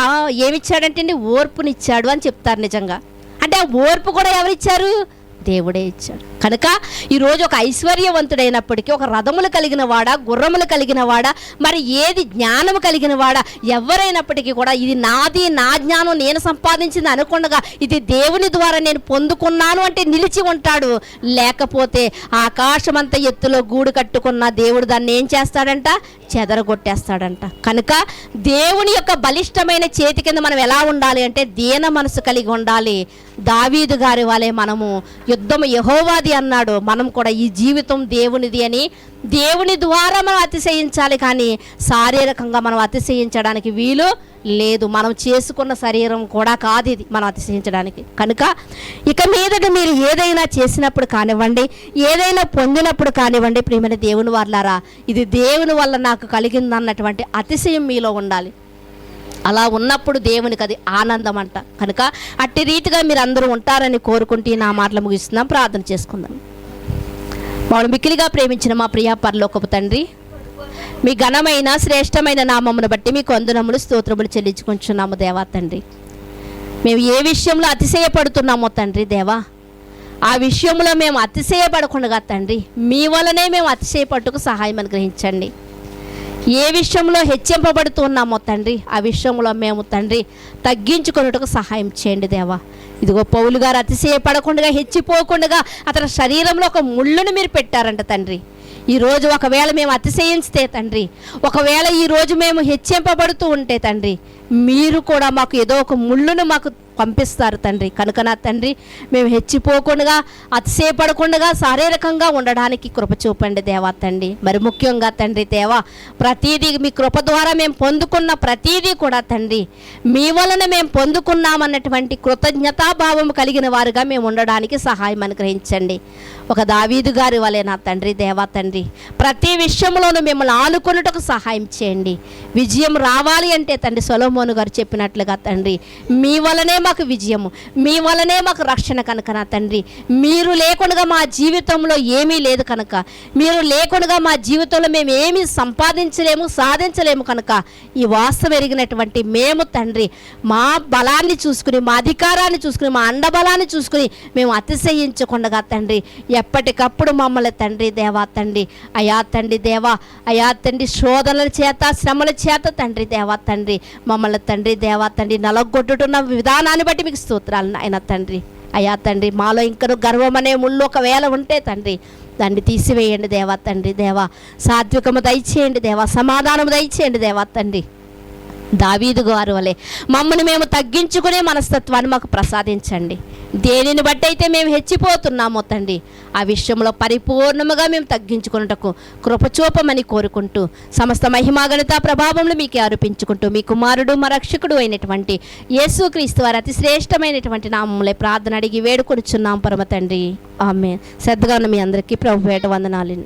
ఏమిచ్చాడంటే ఓర్పునిచ్చాడు అని చెప్తారు. నిజంగా అంటే ఆ ఓర్పు కూడా ఎవరిచ్చారు? దేవుడే ఇచ్చాడు. కనుక ఈరోజు ఒక ఐశ్వర్యవంతుడైనప్పటికీ, ఒక రథములు కలిగిన వాడా, గుర్రములు కలిగిన వాడా, మరి ఏది జ్ఞానము కలిగిన వాడా, ఎవరైనప్పటికీ కూడా ఇది నాది, నా జ్ఞానం నేను సంపాదించింది అనుకుండగా ఇది దేవుని ద్వారా నేను పొందుకున్నాను అంటే నిలిచి ఉంటాడు. లేకపోతే ఆకాశమంత ఎత్తులో గూడు కట్టుకున్న దేవుడు దాన్ని ఏం చేస్తాడంట, చెదరగొట్టేస్తాడంట. కనుక దేవుని యొక్క బలిష్టమైన చేతి కింద మనం ఎలా ఉండాలి అంటే దీన మనసు కలిగి ఉండాలి. దావీదు గారి వలె మనము యుద్ధము యెహోవాది అన్నాడు, మనం కూడా ఈ జీవితం దేవునిది అని దేవుని ద్వారా మనం అతిశయించాలి. కానీ శారీరకంగా మనం అతిశయించడానికి వీలు లేదు. మనం చేసుకున్న శరీరం కూడా కాదు ఇది మనం అతిశయించడానికి. కనుక ఇక మీదట మీరు ఏదైనా చేసినప్పుడు కానివ్వండి, ఏదైనా పొందినప్పుడు కానివ్వండి, ప్రియమైన దేవుని వారలారా, ఇది దేవుని వల్ల నాకు కలిగింది అన్నటువంటి అతిశయం మీలో ఉండాలి. అలా ఉన్నప్పుడు దేవునికి అది ఆనందం అంట. కనుక అట్టి రీతిగా మీరు అందరూ ఉంటారని కోరుకుంటూ నా మాటలు ముగిస్తున్నాం. ప్రార్థన చేసుకుందాం. మమ్మల్ని మిక్కిలిగా ప్రేమించిన మా ప్రియ పరలోకపు తండ్రి, మీ ఘనమైన శ్రేష్టమైన నామమును బట్టి మీకు వందనములు స్తోత్రములు చెల్లించుకుంటున్నాము దేవా తండ్రి. మేము ఏ విషయంలో అతిశయపడుతున్నామో తండ్రి దేవా, ఆ విషయంలో మేము అతిశయపడకుండా తండ్రి మీ వలనే మేము అతిశయపట్టుకు సహాయం అనుగ్రహించండి. ఏ విషయంలో హెచ్చింపబడుతున్నామో తండ్రి ఆ విషయంలో మేము తండ్రి తగ్గించుకున్నట్టుకు సహాయం చేయండి దేవా. ఇదిగో పౌలు గారు అతిశయపడకుండా, హెచ్చిపోకుండా అతని శరీరంలో ఒక ముళ్ళును మీరు పెట్టారంట తండ్రి. ఈరోజు ఒకవేళ మేము అతిశయిస్తే తండ్రి, ఒకవేళ ఈరోజు మేము హెచ్చింపబడుతూ ఉంటే తండ్రి, మీరు కూడా మాకు ఏదో ఒక ముళ్ళును మాకు పంపిస్తారు తండ్రి. కనుక నా తండ్రి మేము హెచ్చిపోకుండా, అతిశయపడకుండా శారీరకంగా ఉండడానికి కృప చూపండి దేవా తండ్రి. మరి ముఖ్యంగా తండ్రి దేవా, ప్రతీదీ మీ కృప ద్వారా మేము పొందుకున్న ప్రతీదీ కూడా తండ్రి మీ వలన మేము పొందుకున్నామన్నటువంటి కృతజ్ఞతాభావం కలిగిన వారుగా మేము ఉండడానికి సహాయం అనుగ్రహించండి. ఒక దావీదు గారి వలె నా తండ్రి దేవా తండ్రి ప్రతి విషయంలోనూ మిమ్మల్ని ఆనుకున్నట్టుకు సహాయం చేయండి. విజయం రావాలి అంటే తండ్రి సొలొమోను గారు చెప్పినట్లుగా తండ్రి మీ వలనే మాకు విజయము, మీ వలనే మాకు రక్షణ. కనుక నా తండ్రి మీరు లేకుండా మా జీవితంలో ఏమీ లేదు కనుక, మీరు లేకుండా మా జీవితంలో మేము ఏమీ సంపాదించలేము, సాధించలేము. కనుక ఈ వాస్తవం ఎరిగినటువంటి మేము తండ్రి మా బలాన్ని చూసుకుని, మా అధికారాన్ని చూసుకుని, మా అండబలాన్ని చూసుకుని మేము అతిశయించకుండా తండ్రి ఎప్పటికప్పుడు మమ్మల్ని తండ్రి దేవా తండ్రి అయా తండ్రి దేవా అయా తండ్రి శోధనల చేత, శ్రమల చేత తండ్రి దేవా తండ్రి మమ్మల్ని తండ్రి దేవా తండ్రి నలగొట్టుతున్న విధానాన్ని బట్టి మీకు స్తోత్రాలు ఆయన తండ్రి. అయా తండ్రి మాలో ఇంకను గర్వం అనే ముళ్ళు ఒకవేళ ఉంటే తండ్రి దాన్ని తీసివేయండి దేవా తండ్రి దేవా. సాత్వికము దయచేయండి దేవా, సమాధానము దయచేయండి దేవా తండ్రి. దావీదు గారు వలె మమ్మల్ని మేము తగ్గించుకునే మనస్తత్వాన్ని మాకు ప్రసాదించండి. దేనిని బట్టి అయితే మేము హెచ్చిపోతున్నామో తండ్రి ఆ విషయంలో పరిపూర్ణముగా మేము తగ్గించుకున్నటకు కృపచూపమని కోరుకుంటూ సమస్త మహిమాగణిత ప్రభావంలో మీకే ఆరోపించుకుంటూ మీ కుమారుడు మా రక్షకుడు అయినటువంటి యేసుక్రీస్తు వారి అతి శ్రేష్టమైనటువంటి నామములే ప్రార్థన అడిగి వేడుకొనుచున్నాం పరమ తండ్రి. ఆమేన్. శ్రద్ధగా ఉన్న మీ అందరికీ ప్రభు పేట వందనాలు.